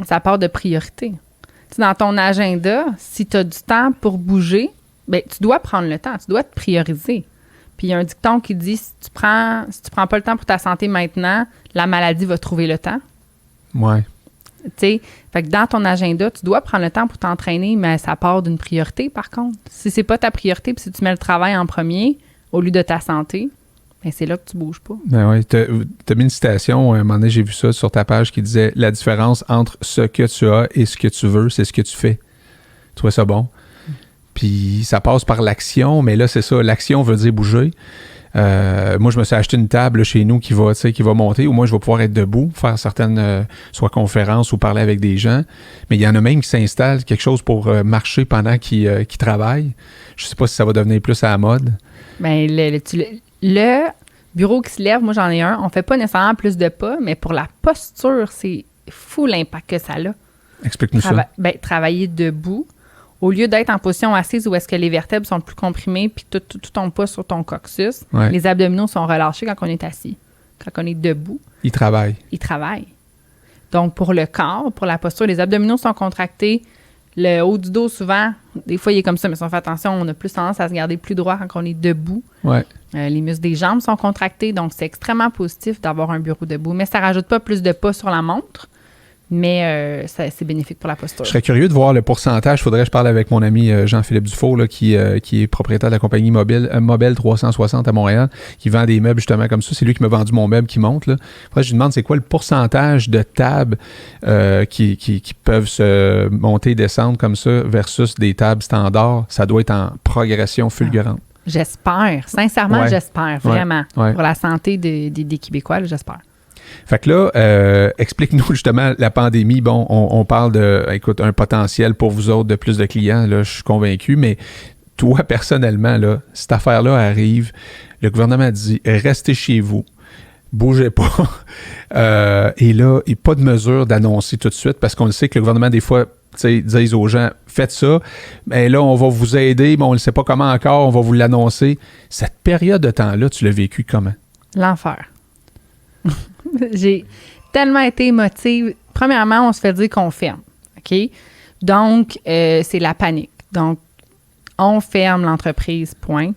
ça part de priorité. Tu sais, dans ton agenda, si tu as du temps pour bouger, bien, tu dois prendre le temps, tu dois te prioriser. Puis il y a un dicton qui dit, si tu prends pas le temps pour ta santé maintenant, la maladie va trouver le temps. Ouais. Tu sais, fait que dans ton agenda, tu dois prendre le temps pour t'entraîner, mais ça part d'une priorité, par contre. Si c'est pas ta priorité, puis si tu mets le travail en premier, au lieu de ta santé, bien, c'est là que tu bouges pas. Ben oui, t'as mis une citation, à un moment donné, j'ai vu ça sur ta page qui disait « La différence entre ce que tu as et ce que tu veux, c'est ce que tu fais. » Tu trouvais ça bon? Puis ça passe par l'action, mais là, c'est ça, l'action veut dire bouger. Moi, je me suis acheté une table là, chez nous qui va monter, ou moi, je vais pouvoir être debout, faire certaines, soit conférences ou parler avec des gens. Mais il y en a même qui s'installent quelque chose pour marcher pendant qu'ils travaillent. Je sais pas si ça va devenir plus à la mode. Bien, le bureau qui se lève, moi, j'en ai un. On fait pas nécessairement plus de pas, mais pour la posture, c'est fou l'impact que ça a. Explique-nous ça. Travailler debout, au lieu d'être en position assise où est-ce que les vertèbres sont plus comprimées puis tout tombe pas sur ton coccyx, les abdominaux sont relâchés quand on est assis. Quand on est debout. Ils travaillent. Donc, pour le corps, pour la posture, les abdominaux sont contractés. Le haut du dos, souvent, des fois, il est comme ça, mais si on fait attention, on a plus tendance à se garder plus droit quand on est debout. Ouais. Les muscles des jambes sont contractés, donc c'est extrêmement positif d'avoir un bureau debout. Mais ça ne rajoute pas plus de pas sur la montre, mais c'est bénéfique pour la posture. Je serais curieux de voir le pourcentage. Il faudrait que je parle avec mon ami Jean-Philippe Dufault, là, qui est propriétaire de la compagnie Mobile 360 à Montréal, qui vend des meubles justement comme ça. C'est lui qui m'a vendu mon meuble qui monte. Là. Après, je lui demande c'est quoi le pourcentage de tables qui peuvent se monter et descendre comme ça versus des tables standards. Ça doit être en progression fulgurante. J'espère. Sincèrement, j'espère. Vraiment. Pour la santé des Québécois, là, j'espère. Fait que là, explique-nous justement la pandémie. Bon, on parle de, écoute, un potentiel pour vous autres de plus de clients, là, je suis convaincu, mais toi, personnellement, là, cette affaire-là arrive, le gouvernement dit « Restez chez vous, bougez pas ». Et là, il n'y a pas de mesure d'annoncer tout de suite parce qu'on le sait que le gouvernement, des fois, disent aux gens, faites ça, mais là, on va vous aider, mais on ne sait pas comment encore, on va vous l'annoncer. Cette période de temps-là, tu l'as vécu comment? L'enfer. J'ai tellement été émotive. Premièrement, on se fait dire qu'on ferme, OK? Donc, c'est la panique. Donc, on ferme l'entreprise, point.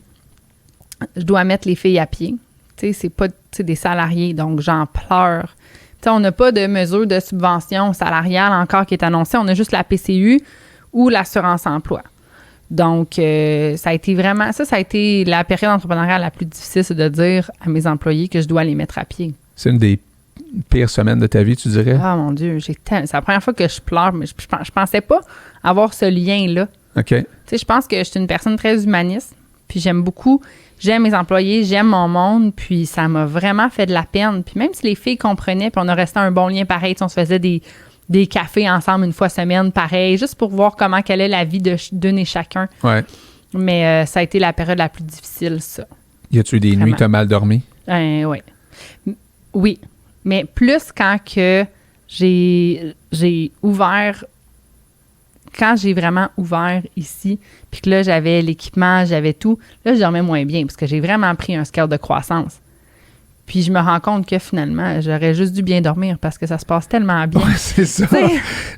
Je dois mettre les filles à pied. Tu sais, c'est pas des salariés, donc j'en pleure. Tu sais, on n'a pas de mesure de subvention salariale encore qui est annoncée. On a juste la PCU ou l'assurance emploi. Donc, ça a été la période entrepreneuriale la plus difficile, c'est de dire à mes employés que je dois les mettre à pied. C'est une des pires semaines de ta vie, tu dirais? Ah, mon Dieu, c'est la première fois que je pleure, mais je pensais pas avoir ce lien-là. OK. Tu sais, je pense que je suis une personne très humaniste, puis j'aime mes employés, j'aime mon monde, puis ça m'a vraiment fait de la peine. Puis même si les filles comprenaient, puis on a resté un bon lien pareil, on se faisait des cafés ensemble une fois semaine, pareil, juste pour voir comment quelle est la vie d'une et chacun. Ouais. Mais ça a été la période la plus difficile, ça. Y a-tu eu des nuits que t'as mal dormi? Oui. Oui. Mais plus quand que j'ai ouvert... Quand j'ai vraiment ouvert ici, puis que là, j'avais l'équipement, j'avais tout, là, je dormais moins bien parce que j'ai vraiment pris un scale de croissance. Puis je me rends compte que finalement, j'aurais juste dû bien dormir parce que ça se passe tellement bien. Ouais, c'est ça. T'sais.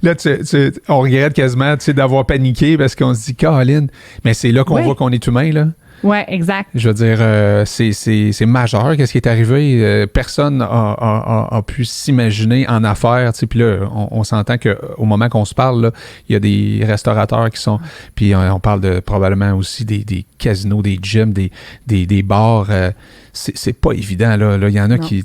Là, on regrette quasiment d'avoir paniqué parce qu'on se dit, Caroline, mais c'est là qu'on voit qu'on est humain, là. Oui, exact. Je veux dire, c'est majeur. Qu'est-ce qui est arrivé? Personne a pu s'imaginer en affaires. Puis là, on s'entend qu'au moment qu'on se parle, il y a des restaurateurs qui sont... Puis on parle probablement aussi des casinos, des gyms, des bars. C'est pas évident. Là, il y en a qui...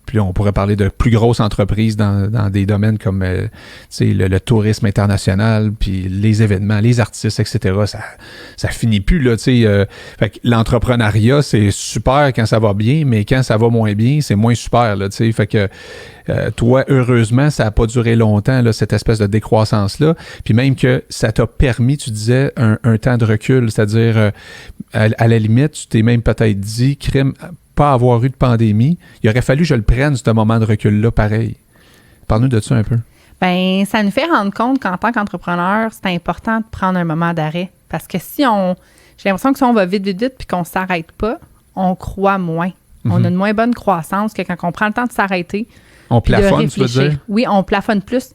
Puis là, on pourrait parler de plus grosses entreprises dans des domaines comme le tourisme international, puis les événements, les artistes, etc. Ça finit plus, là, fait que l'entrepreneuriat, c'est super quand ça va bien, mais quand ça va moins bien, c'est moins super, là, fait que toi, heureusement, ça n'a pas duré longtemps, là, cette espèce de décroissance-là. Puis même que ça t'a permis, tu disais, un temps de recul, c'est-à-dire, à la limite, tu t'es même peut-être dit, crime... pas avoir eu de pandémie, il aurait fallu que je le prenne, ce moment de recul-là, pareil. Parle-nous de ça un peu. Bien, ça nous fait rendre compte qu'en tant qu'entrepreneur, c'est important de prendre un moment d'arrêt. Parce que j'ai l'impression que si on va vite, puis qu'on ne s'arrête pas, on croit moins. Mm-hmm. On a une moins bonne croissance que quand on prend le temps de s'arrêter. On plafonne, tu veux dire? Oui, on plafonne plus.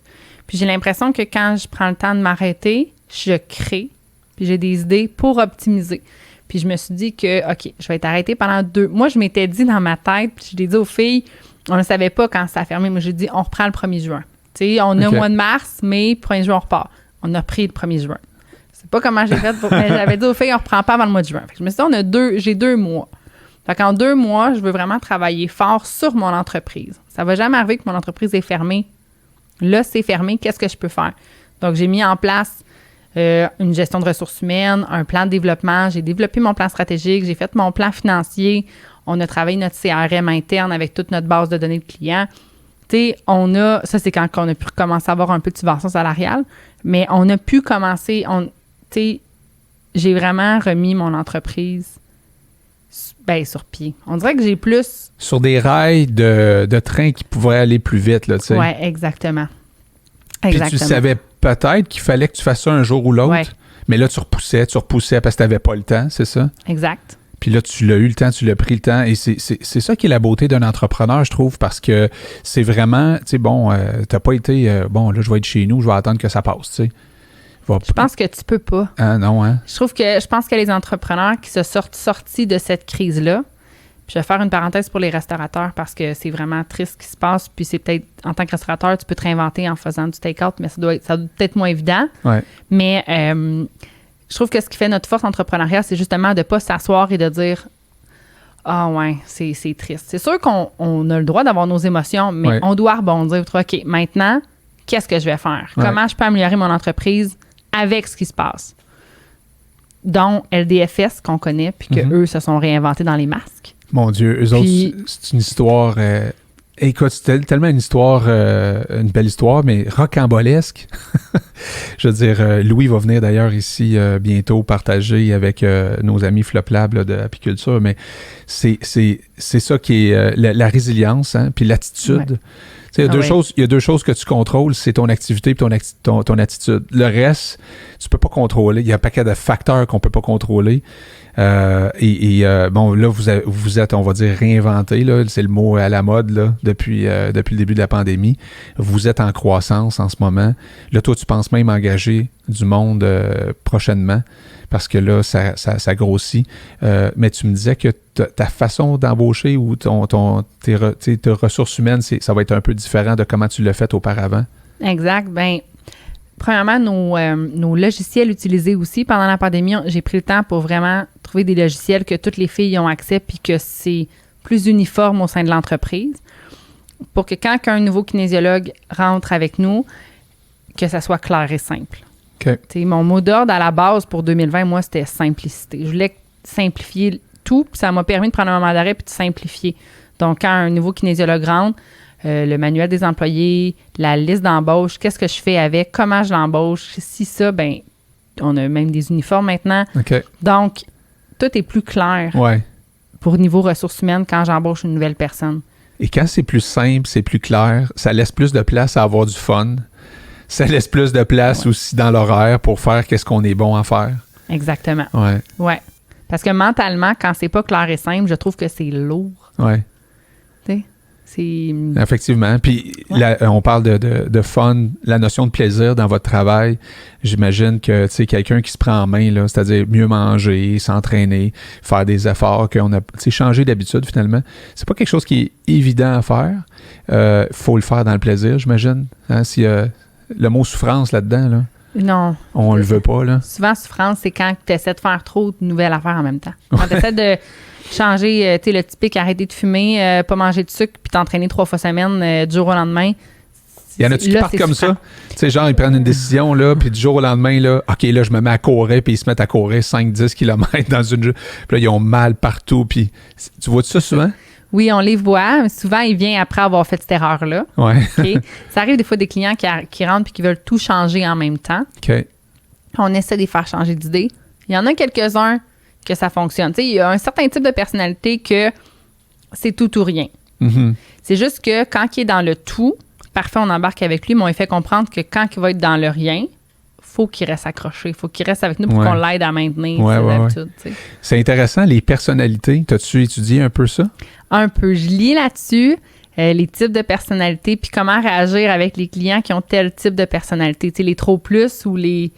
Puis j'ai l'impression que quand je prends le temps de m'arrêter, je crée, puis j'ai des idées pour optimiser. Puis je me suis dit que, OK, je vais être arrêtée pendant 2... Moi, je m'étais dit dans ma tête, puis je l'ai dit aux filles, on ne savait pas quand ça a fermé. Moi, j'ai dit, on reprend le 1er juin. Tu sais, on a au mois de mars, mais 1er juin, on repart. On a pris le 1er juin. C'est pas comment j'ai fait. Mais j'avais dit aux filles, on reprend pas avant le mois de juin. Fait que je me suis dit, j'ai 2 mois. Fait qu'en 2 mois, je veux vraiment travailler fort sur mon entreprise. Ça va jamais arriver que mon entreprise est fermée. Là, c'est fermé. Qu'est-ce que je peux faire? Donc, j'ai mis en place... une gestion de ressources humaines, un plan de développement. J'ai développé mon plan stratégique, j'ai fait mon plan financier. On a travaillé notre CRM interne avec toute notre base de données de clients. Tu sais, ça c'est quand on a pu commencer à avoir un peu de subvention salariale, mais on a pu commencer, tu sais, j'ai vraiment remis mon entreprise sur pied. On dirait que j'ai plus... Sur des rails de train qui pouvaient aller plus vite, là, tu sais. Oui, exactement. Puis tu savais peut-être qu'il fallait que tu fasses ça un jour ou l'autre, mais là, tu repoussais parce que tu n'avais pas le temps, c'est ça? Exact. Puis là, tu l'as eu le temps, tu l'as pris le temps. Et c'est ça qui est la beauté d'un entrepreneur, je trouve, parce que c'est vraiment, tu sais, t'as pas été, là, je vais être chez nous, je vais attendre que ça passe, tu sais. Je pense que tu peux pas. Ah non, hein? Je pense que les entrepreneurs qui se sortis de cette crise-là, puis je vais faire une parenthèse pour les restaurateurs parce que c'est vraiment triste ce qui se passe. Puis c'est peut-être, en tant que restaurateur, tu peux te réinventer en faisant du take-out, mais ça doit peut-être moins évident. Ouais. Mais je trouve que ce qui fait notre force entrepreneuriale, c'est justement de ne pas s'asseoir et de dire « Ah ouais, c'est triste ». C'est sûr qu'on a le droit d'avoir nos émotions, mais on doit rebondir. OK, maintenant, qu'est-ce que je vais faire? Ouais. Comment je peux améliorer mon entreprise avec ce qui se passe? Dont LDFS qu'on connaît, puis qu'eux se sont réinventés dans les masques. Mon Dieu, eux autres, c'est une histoire... écoute, c'est tellement une histoire, une belle histoire, mais rocambolesque. Je veux dire, Louis va venir d'ailleurs ici bientôt partager avec nos amis Floplab de Apiculture, mais c'est ça qui est la résilience, hein, puis l'attitude. Il y a deux choses que tu contrôles, c'est ton activité et ton attitude. Le reste, tu peux pas contrôler. Il y a un paquet de facteurs qu'on peut pas contrôler. Bon, là, vous êtes, on va dire, réinventé, là. C'est le mot à la mode, là, depuis le début de la pandémie. Vous êtes en croissance en ce moment. Là, toi, tu penses même engager du monde prochainement parce que là, ça grossit. Mais tu me disais que ta façon d'embaucher ou tes ressources humaines, ça va être un peu différent de comment tu l'as fait auparavant. Exact. Bien, premièrement, nos logiciels utilisés aussi pendant la pandémie, j'ai pris le temps pour vraiment trouver des logiciels que toutes les filles ont accès puis que c'est plus uniforme au sein de l'entreprise pour que quand un nouveau kinésiologue rentre avec nous, que ça soit clair et simple. Okay. Mon mot d'ordre à la base pour 2020, moi, c'était simplicité. Je voulais simplifier tout, puis ça m'a permis de prendre un moment d'arrêt puis de simplifier. Donc, quand un nouveau kinésiologue rentre, le manuel des employés, la liste d'embauche, qu'est-ce que je fais avec, comment je l'embauche, si ça, ben on a même des uniformes maintenant. Okay. Donc, tout est plus clair pour niveau ressources humaines quand j'embauche une nouvelle personne. Et quand c'est plus simple, c'est plus clair, ça laisse plus de place à avoir du fun. Ça laisse plus de place aussi dans l'horaire pour faire qu'est-ce qu'on est bon à faire. Exactement. Ouais. Parce que mentalement, quand c'est pas clair et simple, je trouve que c'est lourd. Ouais. Tu sais, c'est... Effectivement. Puis on parle de fun, la notion de plaisir dans votre travail. J'imagine que, tu sais, quelqu'un qui se prend en main, là, c'est-à-dire mieux manger, s'entraîner, faire des efforts qu'on a, tu sais, changer d'habitude finalement. C'est pas quelque chose qui est évident à faire. Faut le faire dans le plaisir, j'imagine. Hein, s'il y a le mot souffrance là-dedans, là. Non. On le veut pas, là. Souvent, souffrance, c'est quand tu essaies de faire trop de nouvelles affaires en même temps. Quand tu essaies de changer, tu sais, le typique arrêter de fumer, pas manger de sucre, puis t'entraîner 3 fois semaine du jour au lendemain. Il y en a-tu qui partent comme ça? Tu sais, genre, ils prennent une décision, là, puis du jour au lendemain, là, OK, là, je me mets à courir, puis ils se mettent à courir 5-10 km dans une... Puis là, ils ont mal partout, puis... Tu vois ça souvent? Oui, on les voit, mais souvent, ils viennent après avoir fait cette erreur-là. Ouais. Okay? Ça arrive des fois des clients qui rentrent puis qui veulent tout changer en même temps. OK. On essaie de les faire changer d'idée. Il y en a quelques-uns que ça fonctionne. Tu sais, il y a un certain type de personnalité que c'est tout ou rien. Mm-hmm. C'est juste que quand il est dans le tout, parfait, on embarque avec lui, mais on lui fait comprendre que quand il va être dans le rien, faut qu'il reste accroché, faut qu'il reste avec nous pour qu'on l'aide à maintenir d'habitude. Tu sais. C'est intéressant, les personnalités. T'as-tu étudié un peu ça? Un peu. Je lis là-dessus les types de personnalités puis comment réagir avec les clients qui ont tel type de personnalité. Tu sais, les trop plus ou les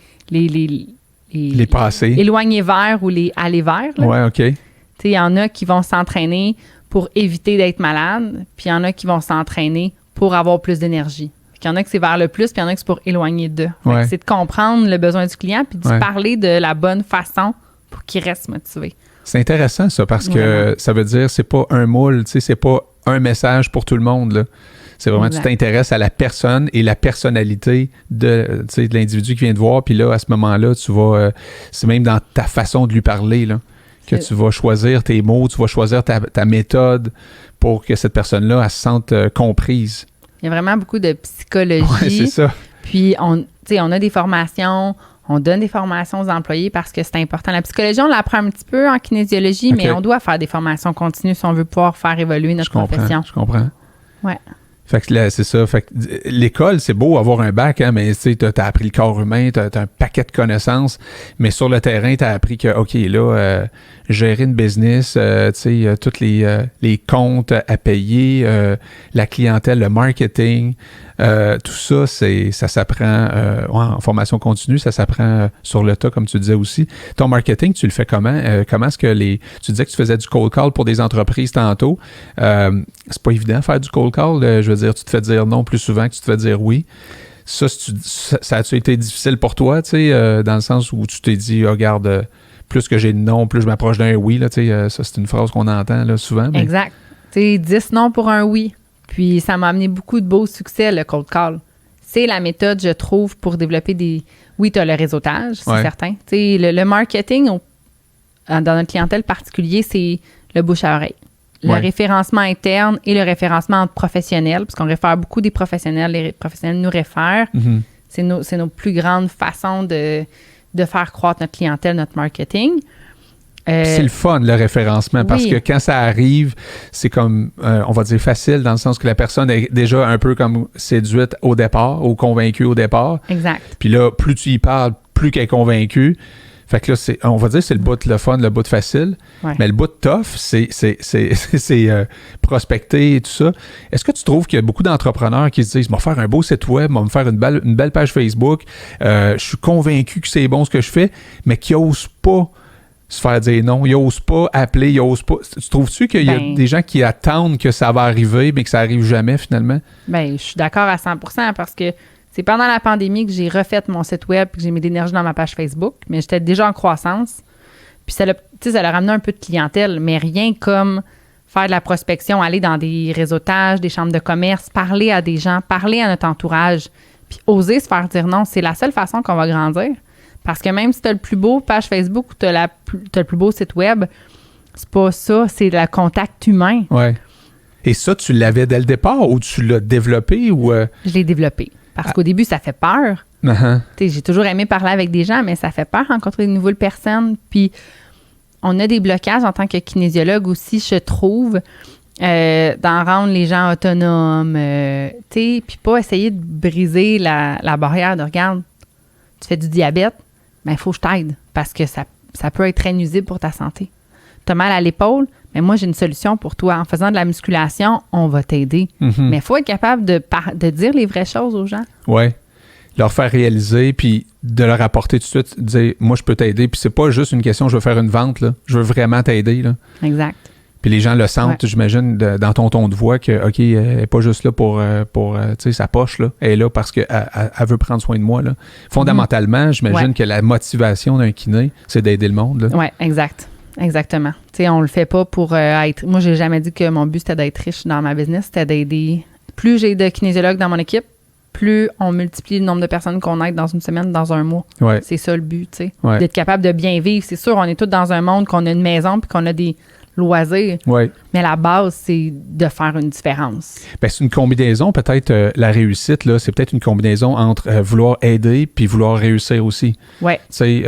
passés. Éloignés vers ou les aller vers. Là. Ouais, OK. Tu sais, il y en a qui vont s'entraîner pour éviter d'être malade, puis il y en a qui vont s'entraîner pour avoir plus d'énergie. Il y en a que c'est vers le plus, puis il y en a que c'est pour éloigner d'eux. C'est de comprendre le besoin du client puis de parler de la bonne façon pour qu'il reste motivé. C'est intéressant ça parce que ça veut dire c'est pas un moule, tu sais, c'est pas un message pour tout le monde là. C'est vraiment tu t'intéresses à la personne et la personnalité de l'individu qui vient te voir, puis là à ce moment-là, tu vas c'est même dans ta façon de lui parler là que tu vas choisir tes mots, tu vas choisir ta méthode pour que cette personne-là elle se sente comprise. Il y a vraiment beaucoup de psychologie. Ouais, c'est ça. Puis on a des formations. On donne des formations aux employés parce que c'est important. La psychologie, on l'apprend un petit peu en kinésiologie, mais on doit faire des formations continues si on veut pouvoir faire évoluer notre profession. Je comprends. Ouais. Fait que là, c'est ça. Fait que l'école, c'est beau avoir un bac, hein, mais tu sais, t'as appris le corps humain, t'as un paquet de connaissances, mais sur le terrain, t'as appris que, OK, là, gérer une business, tu sais, tous les comptes à payer, la clientèle, le marketing, tout ça, ça s'apprend en formation continue, ça s'apprend sur le tas, comme tu disais aussi. Ton marketing, tu le fais comment? Comment est-ce que tu disais que tu faisais du cold call pour des entreprises tantôt. C'est pas évident de faire du cold call. Je veux dire, tu te fais dire non plus souvent que tu te fais dire oui. Ça a-tu été difficile pour toi, tu sais, dans le sens où tu t'es dit, regarde, plus que j'ai de non, plus je m'approche d'un oui, là, tu sais, ça, c'est une phrase qu'on entend là, souvent. Mais... Exact. Tu sais, 10 non pour un oui. Puis ça m'a amené beaucoup de beaux succès, le cold call. C'est la méthode, je trouve, pour développer des... Oui, tu as le réseautage, c'est certain. Tu sais, le marketing, dans notre clientèle particulier, c'est le bouche à oreille. Le référencement interne et le référencement entre professionnels, parce qu'on réfère beaucoup des professionnels. Les professionnels nous réfèrent. Mm-hmm. C'est nos plus grandes façons de faire croître notre clientèle, notre marketing. C'est le fun, le référencement, parce que quand ça arrive, c'est comme, on va dire facile, dans le sens que la personne est déjà un peu comme séduite au départ, ou convaincue au départ. Exact. Puis là, plus tu y parles, plus qu'elle est convaincue. Fait que là, on va dire c'est le bout le fun, le bout facile. Ouais. Mais le bout tough, c'est prospecter et tout ça. Est-ce que tu trouves qu'il y a beaucoup d'entrepreneurs qui se disent « Moi, faire un beau site web, moi, me faire une belle page Facebook, je suis convaincu que c'est bon ce que je fais », mais qui n'osent pas se faire dire non, ils n'osent pas appeler, ils n'osent pas. Tu trouves-tu qu'il y a des gens qui attendent que ça va arriver, mais que ça n'arrive jamais finalement? Bien, je suis d'accord à 100% parce que c'est pendant la pandémie que j'ai refait mon site web et que j'ai mis de l'énergie dans ma page Facebook, mais j'étais déjà en croissance. Puis ça l'a ramené un peu de clientèle, mais rien comme faire de la prospection, aller dans des réseautages, des chambres de commerce, parler à des gens, parler à notre entourage, puis oser se faire dire non. C'est la seule façon qu'on va grandir. Parce que même si tu as le plus beau page Facebook ou tu as le plus beau site web, c'est pas ça, c'est le contact humain. Ouais. Et ça, tu l'avais dès le départ ou tu l'as développé? Ou Je l'ai développé. Parce qu'au début, ça fait peur. Uh-huh. J'ai toujours aimé parler avec des gens, mais ça fait peur rencontrer de nouvelles personnes. Puis, on a des blocages en tant que kinésiologue aussi, je trouve, d'en rendre les gens autonomes. Puis pas essayer de briser la barrière de « Regarde, tu fais du diabète, bien, il faut que je t'aide parce que ça peut être très nuisible pour ta santé. Tu as mal à l'épaule, mais moi, j'ai une solution pour toi. En faisant de la musculation, on va t'aider. Mm-hmm. Mais il faut être capable de dire les vraies choses aux gens. Oui. Leur faire réaliser, puis de leur apporter tout de suite, dire « Moi, je peux t'aider. » Puis c'est pas juste une question « Je veux faire une vente. » là. Je veux vraiment t'aider. Là. Exact. Puis les gens le sentent, j'imagine, dans ton ton de voix que, OK, elle n'est pas juste là pour sa poche. Là. Elle est là parce qu'elle veut prendre soin de moi. Là. Fondamentalement, j'imagine que la motivation d'un kiné, c'est d'aider le monde. Oui, exact. Exactement. Tu sais, on le fait pas pour être... Moi, j'ai jamais dit que mon but, c'était d'être riche dans ma business. C'était d'aider... Plus j'ai de kinésiologues dans mon équipe, plus on multiplie le nombre de personnes qu'on aide dans une semaine, dans un mois. Ouais. C'est ça le but, tu sais. Ouais. D'être capable de bien vivre. C'est sûr, on est tous dans un monde qu'on a une maison puis qu'on a des loisirs. Ouais. Mais la base, c'est de faire une différence. Bien, c'est une combinaison, peut-être, la réussite, là, c'est peut-être une combinaison entre vouloir aider puis vouloir réussir aussi. Oui. Tu sais,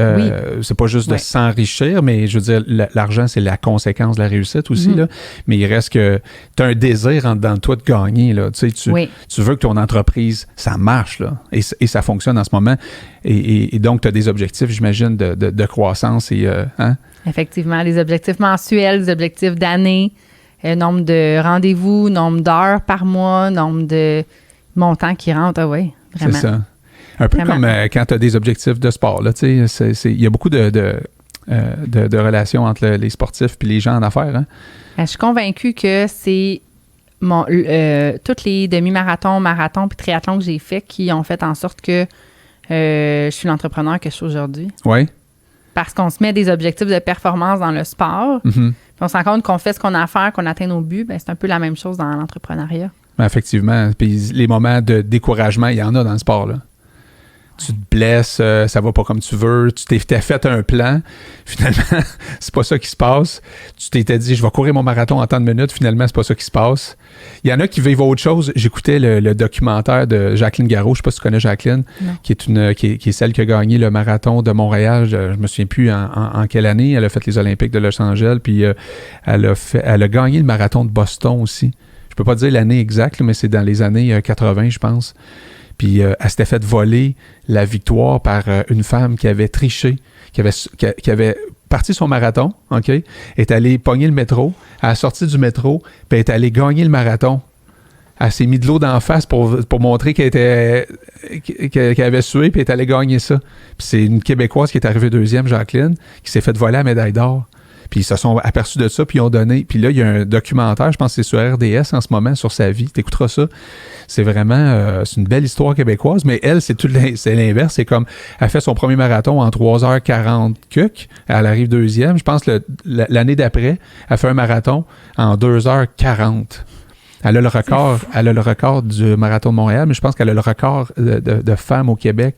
c'est pas juste de s'enrichir, mais je veux dire, l'argent, c'est la conséquence de la réussite aussi, là. Mais il reste que tu as un désir en dedans de toi de gagner, là. Tu sais, tu veux que ton entreprise, ça marche, là, et ça fonctionne en ce moment. Et donc, tu as des objectifs, j'imagine, de croissance et... Effectivement, des objectifs mensuels, des objectifs d'année, nombre de rendez-vous, nombre d'heures par mois, nombre de montants qui rentrent. Ah oui, vraiment. C'est ça. Un peu comme quand tu as des objectifs de sport. Il y a beaucoup de relations entre les sportifs et les gens en affaires. Hein? Je suis convaincue que c'est tous les demi-marathons, marathons puis triathlons que j'ai fait qui ont fait en sorte que je suis l'entrepreneur que je suis aujourd'hui. Oui. Parce qu'on se met des objectifs de performance dans le sport, puis on se rend compte qu'on fait ce qu'on a à faire, qu'on atteint nos buts, bien, c'est un peu la même chose dans l'entrepreneuriat. Effectivement. Puis les moments de découragement, il y en a dans le sport, là. Tu te blesses, ça va pas comme tu veux, tu t'es fait un plan, finalement, c'est pas ça qui se passe. Tu t'étais dit, je vais courir mon marathon en tant de minutes, finalement, c'est pas ça qui se passe. Il y en a qui vivent autre chose. J'écoutais le documentaire de Jacqueline Garraud, je sais pas si tu connais Jacqueline, qui est celle qui a gagné le marathon de Montréal, je me souviens plus en quelle année, elle a fait les Olympiques de Los Angeles, puis elle a gagné le marathon de Boston aussi. Je peux pas dire l'année exacte, mais c'est dans les années 80, je pense. Puis elle s'était fait voler la victoire par une femme qui avait triché, qui avait parti son marathon, OK? Est allée pogner le métro, elle a sorti du métro, puis est allée gagner le marathon. Elle s'est mis de l'eau d'en face pour montrer qu'elle avait sué, puis elle est allée gagner ça. Puis c'est une Québécoise qui est arrivée deuxième, Jacqueline, qui s'est fait voler la médaille d'or. Puis ils se sont aperçus de ça, puis ils ont donné. Puis là, il y a un documentaire, je pense que c'est sur RDS en ce moment, sur sa vie. T'écouteras ça. C'est vraiment... c'est une belle histoire québécoise, mais elle, c'est l'inverse. C'est comme... Elle fait son premier marathon en 3h40 cuc. Elle arrive deuxième. Je pense que l'année d'après, elle fait un marathon en 2h40. Elle a le record du marathon de Montréal, mais je pense qu'elle a le record de femmes au Québec.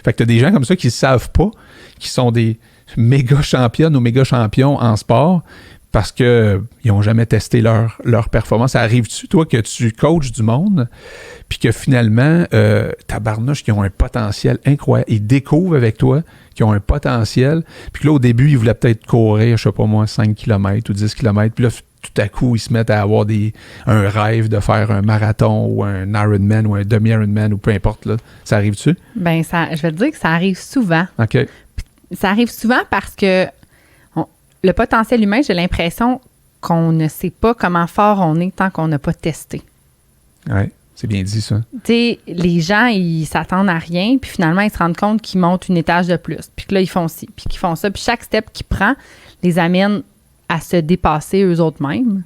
Fait que t'as des gens comme ça qui ne savent pas, qui sont des méga championnes ou méga champions en sport, parce qu'ils n'ont jamais testé leur performance. Ça arrive-tu, toi, que tu coaches du monde, puis que finalement, tabarnouche, qui ont un potentiel incroyable. Ils découvrent avec toi qu'ils ont un potentiel, puis que là, au début, ils voulaient peut-être courir, je sais pas moi, 5 km ou 10 km, puis là, tout à coup, ils se mettent à avoir un rêve de faire un marathon ou un Ironman ou un demi-Ironman ou peu importe, là. Ça arrive-tu? Ben je vais te dire que ça arrive souvent. OK. Ça arrive souvent parce que le potentiel humain, j'ai l'impression qu'on ne sait pas comment fort on est tant qu'on n'a pas testé. Oui, c'est bien dit, ça. Tu sais, les gens, ils s'attendent à rien, puis finalement, ils se rendent compte qu'ils montent une étage de plus, puis que là, ils font ci, puis qu'ils font ça, puis chaque step qu'ils prennent les amène à se dépasser eux-mêmes,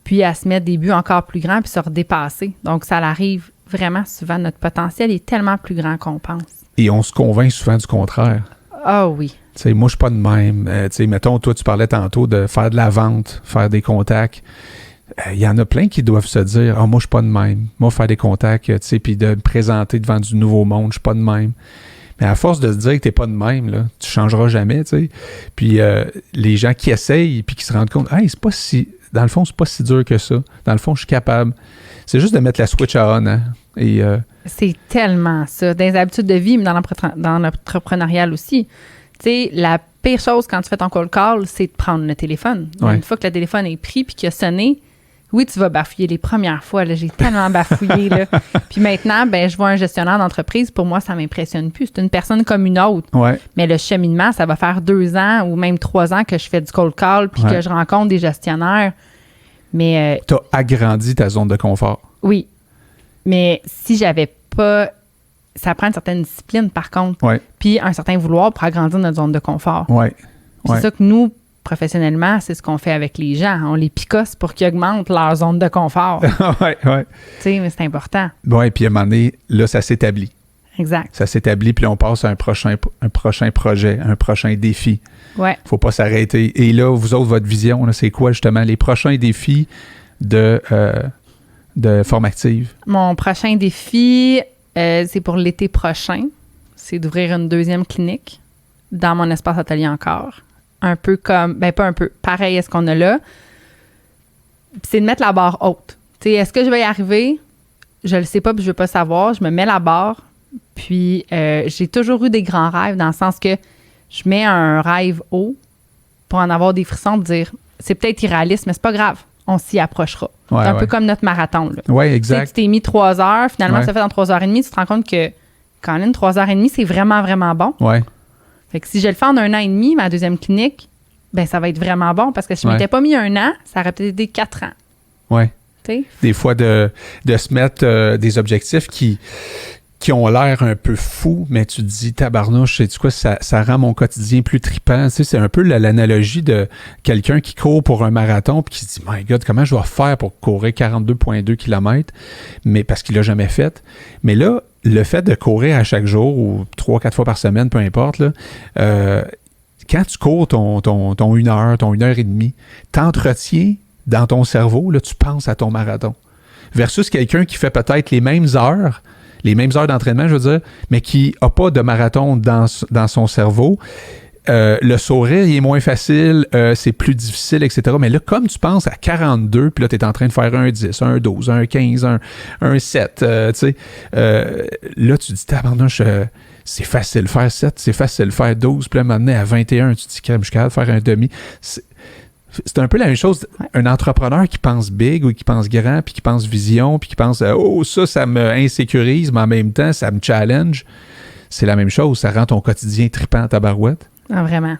puis à se mettre des buts encore plus grands, puis se redépasser. Donc, ça arrive vraiment souvent. Notre potentiel est tellement plus grand qu'on pense. Et on se convainc souvent du contraire. Ah oui. Tu sais, moi, je suis pas de même. Mettons, toi, tu parlais tantôt de faire de la vente, faire des contacts. Il y en a plein qui doivent se dire « Ah, moi, je suis pas de même. Moi, faire des contacts, tu sais, puis de me présenter devant du nouveau monde, je suis pas de même. » Mais à force de se dire que t'es pas de même, là, tu changeras jamais, tu sais. Puis les gens qui essayent puis qui se rendent compte « Hey, c'est pas si... Dans le fond, c'est pas si dur que ça. Dans le fond, je suis capable. » C'est juste de mettre la switch à on, hein. Et, c'est tellement ça. Dans les habitudes de vie, mais dans l'entrepreneurial aussi. Tu sais, la pire chose quand tu fais ton cold call, c'est de prendre le téléphone. Ouais. Une fois que le téléphone est pris puis qu'il a sonné, oui, tu vas bafouiller. Les premières fois, là, j'ai tellement bafouillé. Là. Puis maintenant, ben, je vois un gestionnaire d'entreprise. Pour moi, ça ne m'impressionne plus. C'est une personne comme une autre. Ouais. Mais le cheminement, ça va faire 2 ans ou même 3 ans que je fais du cold call puis que je rencontre des gestionnaires. Mais tu as agrandi ta zone de confort. Oui. Mais si j'avais pas... Ça prend une certaine discipline, par contre. Ouais. Puis un certain vouloir pour agrandir notre zone de confort. Ouais. C'est ça que nous, professionnellement, c'est ce qu'on fait avec les gens. On les picosse pour qu'ils augmentent leur zone de confort. Oui, oui. Tu sais, mais c'est important. Oui, puis à un moment donné, là, ça s'établit. Exact. Ça s'établit, puis là, on passe à un prochain projet, un prochain défi. Ouais. Faut pas s'arrêter. Et là, vous autres, votre vision, là, c'est quoi, justement, les prochains défis de Forme Active? Mon prochain défi, c'est pour l'été prochain. C'est d'ouvrir une 2e clinique dans mon espace atelier encore. Un peu comme, ben pas un peu, pareil à ce qu'on a là. Puis c'est de mettre la barre haute. Tu sais, est-ce que je vais y arriver? Je le sais pas, puis je veux pas savoir. Je me mets la barre. Puis j'ai toujours eu des grands rêves dans le sens que je mets un rêve haut pour en avoir des frissons, de dire, c'est peut-être irréaliste, mais c'est pas grave. On s'y approchera. Ouais, c'est un peu comme notre marathon. Oui, exact. Tu t'es mis 3 heures, finalement, ça fait dans 3h30, tu te rends compte que quand même 3h30, c'est vraiment, vraiment bon. Oui. Fait que si je le fais en 1 an et demi, ma 2e clinique, ben ça va être vraiment bon parce que si je m'étais pas mis 1 an, ça aurait peut-être été 4 ans. Oui. T'sais? Des fois, de se mettre des objectifs qui ont l'air un peu fous, mais tu te dis, tabarnouche, sais-tu quoi, ça rend mon quotidien plus trippant. Tu sais, c'est un peu l'analogie de quelqu'un qui court pour un marathon puis qui se dit, my God, comment je dois faire pour courir 42,2 km, mais parce qu'il l'a jamais fait. Mais là, le fait de courir à chaque jour ou 3-4 fois par semaine, peu importe, là, quand tu cours ton 1 heure, ton 1 heure et demie, t'entretiens dans ton cerveau, là, tu penses à ton marathon. Versus quelqu'un qui fait peut-être les mêmes heures d'entraînement, je veux dire, mais qui n'a pas de marathon dans son cerveau. Le sourire, il est moins facile, c'est plus difficile, etc. Mais là, comme tu penses à 42, puis là, tu es en train de faire un 10, un 12, un 15, un 7, tu sais, là, tu dis, tabarnouche, c'est facile de faire 7, c'est facile de faire 12, puis là, maintenant, à 21, tu te dis, je suis capable de faire un demi. C'est un peu la même chose. Un entrepreneur qui pense big ou qui pense grand, puis qui pense vision, puis qui pense oh, ça me insécurise, mais en même temps, ça me challenge. C'est la même chose. Ça rend ton quotidien trippant à ta barouette. Ah, vraiment.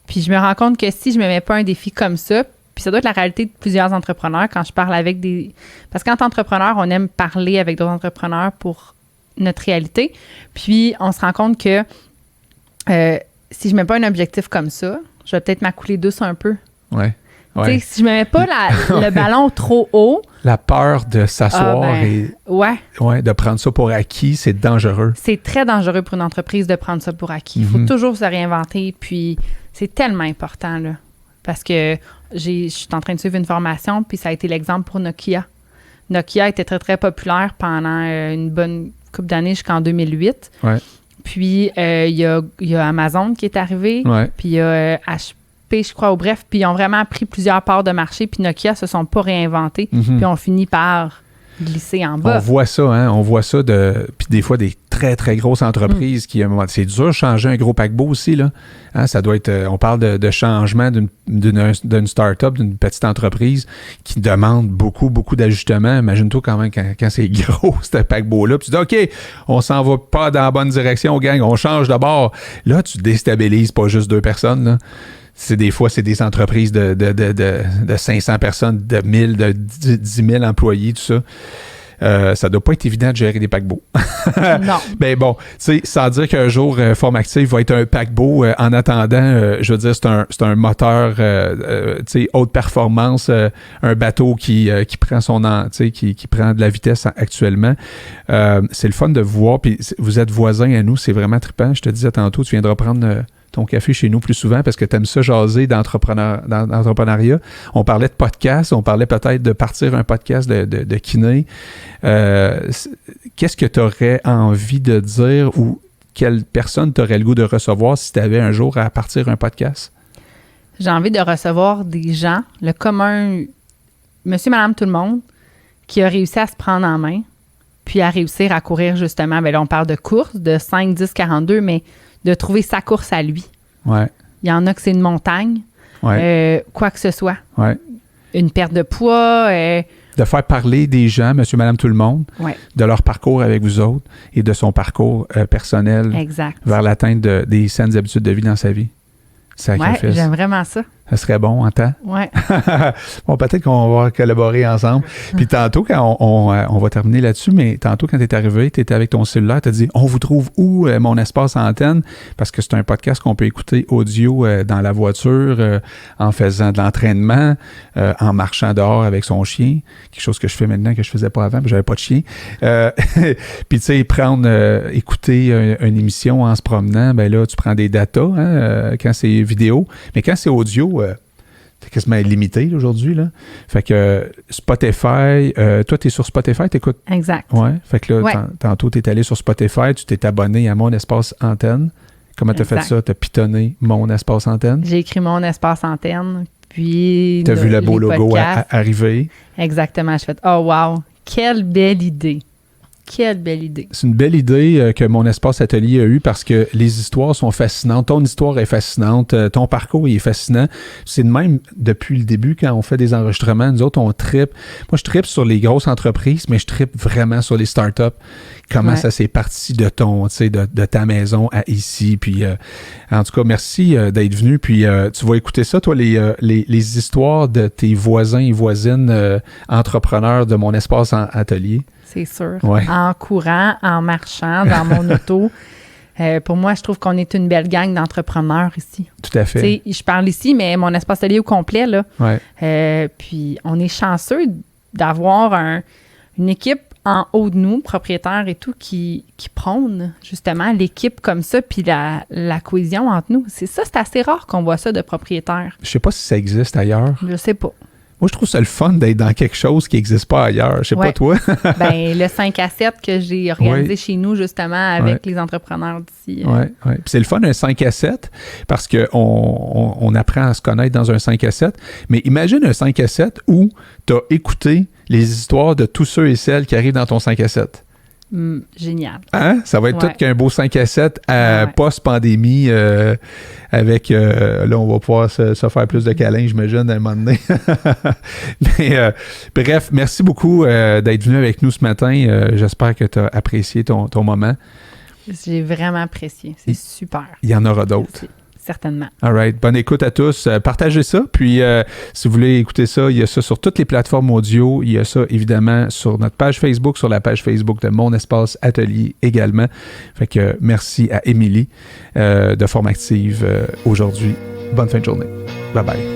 Puis je me rends compte que si je me mets pas un défi comme ça, puis ça doit être la réalité de plusieurs entrepreneurs quand je parle avec des... Parce qu'en tant qu'entrepreneur, on aime parler avec d'autres entrepreneurs pour notre réalité. Puis on se rend compte que si je mets pas un objectif comme ça, je vais peut-être m'accouler douce un peu. Ouais. Ouais. Si je ne me mets pas le ballon trop haut... La peur de s'asseoir et de prendre ça pour acquis, c'est dangereux. C'est très dangereux pour une entreprise de prendre ça pour acquis. Il faut toujours se réinventer, puis c'est tellement important, là. Parce que je suis en train de suivre une formation, puis ça a été l'exemple pour Nokia. Nokia était très, très populaire pendant une bonne couple d'années jusqu'en 2008. Ouais. Puis, il y a Amazon qui est arrivé, puis il y a participé, je crois, au Bref, puis ils ont vraiment pris plusieurs parts de marché, puis Nokia se sont pas réinventés, puis ont fini par glisser en bas. On voit ça, hein? On voit ça puis des fois des très, très grosses entreprises qui, c'est dur de changer un gros paquebot aussi, là. Hein? Ça doit être, on parle de changement d'une start-up, d'une petite entreprise qui demande beaucoup, beaucoup d'ajustements. Imagine-toi quand même quand c'est gros, ce paquebot-là. Puis tu dis, OK, on s'en va pas dans la bonne direction, gang, on change de bord. Là, tu déstabilises pas juste 2 personnes, là. Des fois, c'est des entreprises de 500 personnes, de 1000, de 10 000 employés, tout ça. Ça doit pas être évident de gérer des paquebots. Non. Mais bon, tu sais, sans dire qu'un jour, Forme Active va être un paquebot. En attendant, je veux dire, c'est un moteur, tu sais, haute performance, un bateau qui prend qui prend de la vitesse actuellement. C'est le fun de vous voir. Puis vous êtes voisins à nous, c'est vraiment trippant. Je te disais tantôt, tu viendras prendre ton café chez nous plus souvent parce que tu aimes ça jaser d'entrepreneuriat. On parlait de podcast, on parlait peut-être de partir un podcast de kiné. Qu'est-ce que tu aurais envie de dire ou quelle personne tu aurais le goût de recevoir si tu avais un jour à partir un podcast? J'ai envie de recevoir des gens, le commun, monsieur, madame, tout le monde, qui a réussi à se prendre en main, puis à réussir à courir justement. Bien là, on parle de course, de 5, 10, 42, mais de trouver sa course à lui. Ouais. Il y en a que c'est une montagne, quoi que ce soit. Ouais. Une perte de poids. De faire parler des gens, monsieur, madame, tout le monde, de leur parcours avec vous autres et de son parcours personnel vers l'atteinte des saines habitudes de vie dans sa vie. Sacrifice. Ouais, j'aime vraiment ça. Ça serait bon en temps. Ouais. Bon, peut-être qu'on va collaborer ensemble. Puis tantôt, quand on va terminer là-dessus, mais tantôt, quand tu es arrivé, tu étais avec ton cellulaire, tu as dit, on vous trouve où, mon espace antenne? Parce que c'est un podcast qu'on peut écouter audio dans la voiture, en faisant de l'entraînement, en marchant dehors avec son chien. Quelque chose que je fais maintenant que je faisais pas avant, puis j'avais pas de chien. Puis tu sais, écouter une émission en se promenant, ben là, tu prends des datas, hein, quand c'est vidéo. Mais quand c'est audio, c'est quasiment limité là, aujourd'hui. Là. Fait que Spotify, toi, tu es sur Spotify, t'écoutes? Exact. Ouais. Fait que là, tantôt, tu es allé sur Spotify, tu t'es abonné à Mon Espace Antenne. Comment tu as fait ça? Tu as pitonné Mon Espace Antenne? J'ai écrit Mon Espace Antenne, puis... Tu as vu le beau logo arriver? Exactement. Je fais « Oh, wow! Quelle belle idée! » Quelle belle idée. C'est une belle idée que Mon Espace Atelier a eue parce que les histoires sont fascinantes. Ton histoire est fascinante. Ton parcours il est fascinant. C'est de même depuis le début quand on fait des enregistrements. Nous autres, on trippe. Moi, je trippe sur les grosses entreprises, mais je trippe vraiment sur les startups. Comment ça s'est parti de de ta maison à ici. Puis, en tout cas, merci d'être venu. Puis, tu vas écouter ça, toi, les histoires de tes voisins et voisines entrepreneurs de Mon Espace Atelier. C'est sûr. Ouais. En courant, en marchant, dans mon auto. Pour moi, je trouve qu'on est une belle gang d'entrepreneurs ici. Tout à fait. Je parle ici, mais Mon Espace Atelier au complet, là. Ouais. Puis, on est chanceux d'avoir une équipe en haut de nous, propriétaires et tout, qui prône justement l'équipe comme ça, puis la cohésion entre nous. C'est assez rare qu'on voit ça de propriétaires. Je sais pas si ça existe ailleurs. Je sais pas. Moi, je trouve ça le fun d'être dans quelque chose qui n'existe pas ailleurs. Je sais pas toi. Ben, le 5 à 7 que j'ai organisé chez nous, justement, avec les entrepreneurs d'ici. Oui. Puis c'est le fun, un 5 à 7, parce qu'on apprend à se connaître dans un 5 à 7. Mais imagine un 5 à 7 où tu as écouté les histoires de tous ceux et celles qui arrivent dans ton 5 à 7. Génial. Hein? Ça va être tout qu'un beau 5 à 7 post-pandémie avec... là, on va pouvoir se faire plus de câlins, j'imagine, à un moment donné. Mais bref, merci beaucoup d'être venu avec nous ce matin. J'espère que tu as apprécié ton moment. J'ai vraiment apprécié. C'est super. Il y en aura d'autres. Merci. Certainement. All right. Bonne écoute à tous. Partagez ça. Puis, si vous voulez écouter ça, il y a ça sur toutes les plateformes audio. Il y a ça, évidemment, sur notre page Facebook, sur la page Facebook de Mon Espace Atelier également. Fait que merci à Émilie de Forme Active aujourd'hui. Bonne fin de journée. Bye-bye.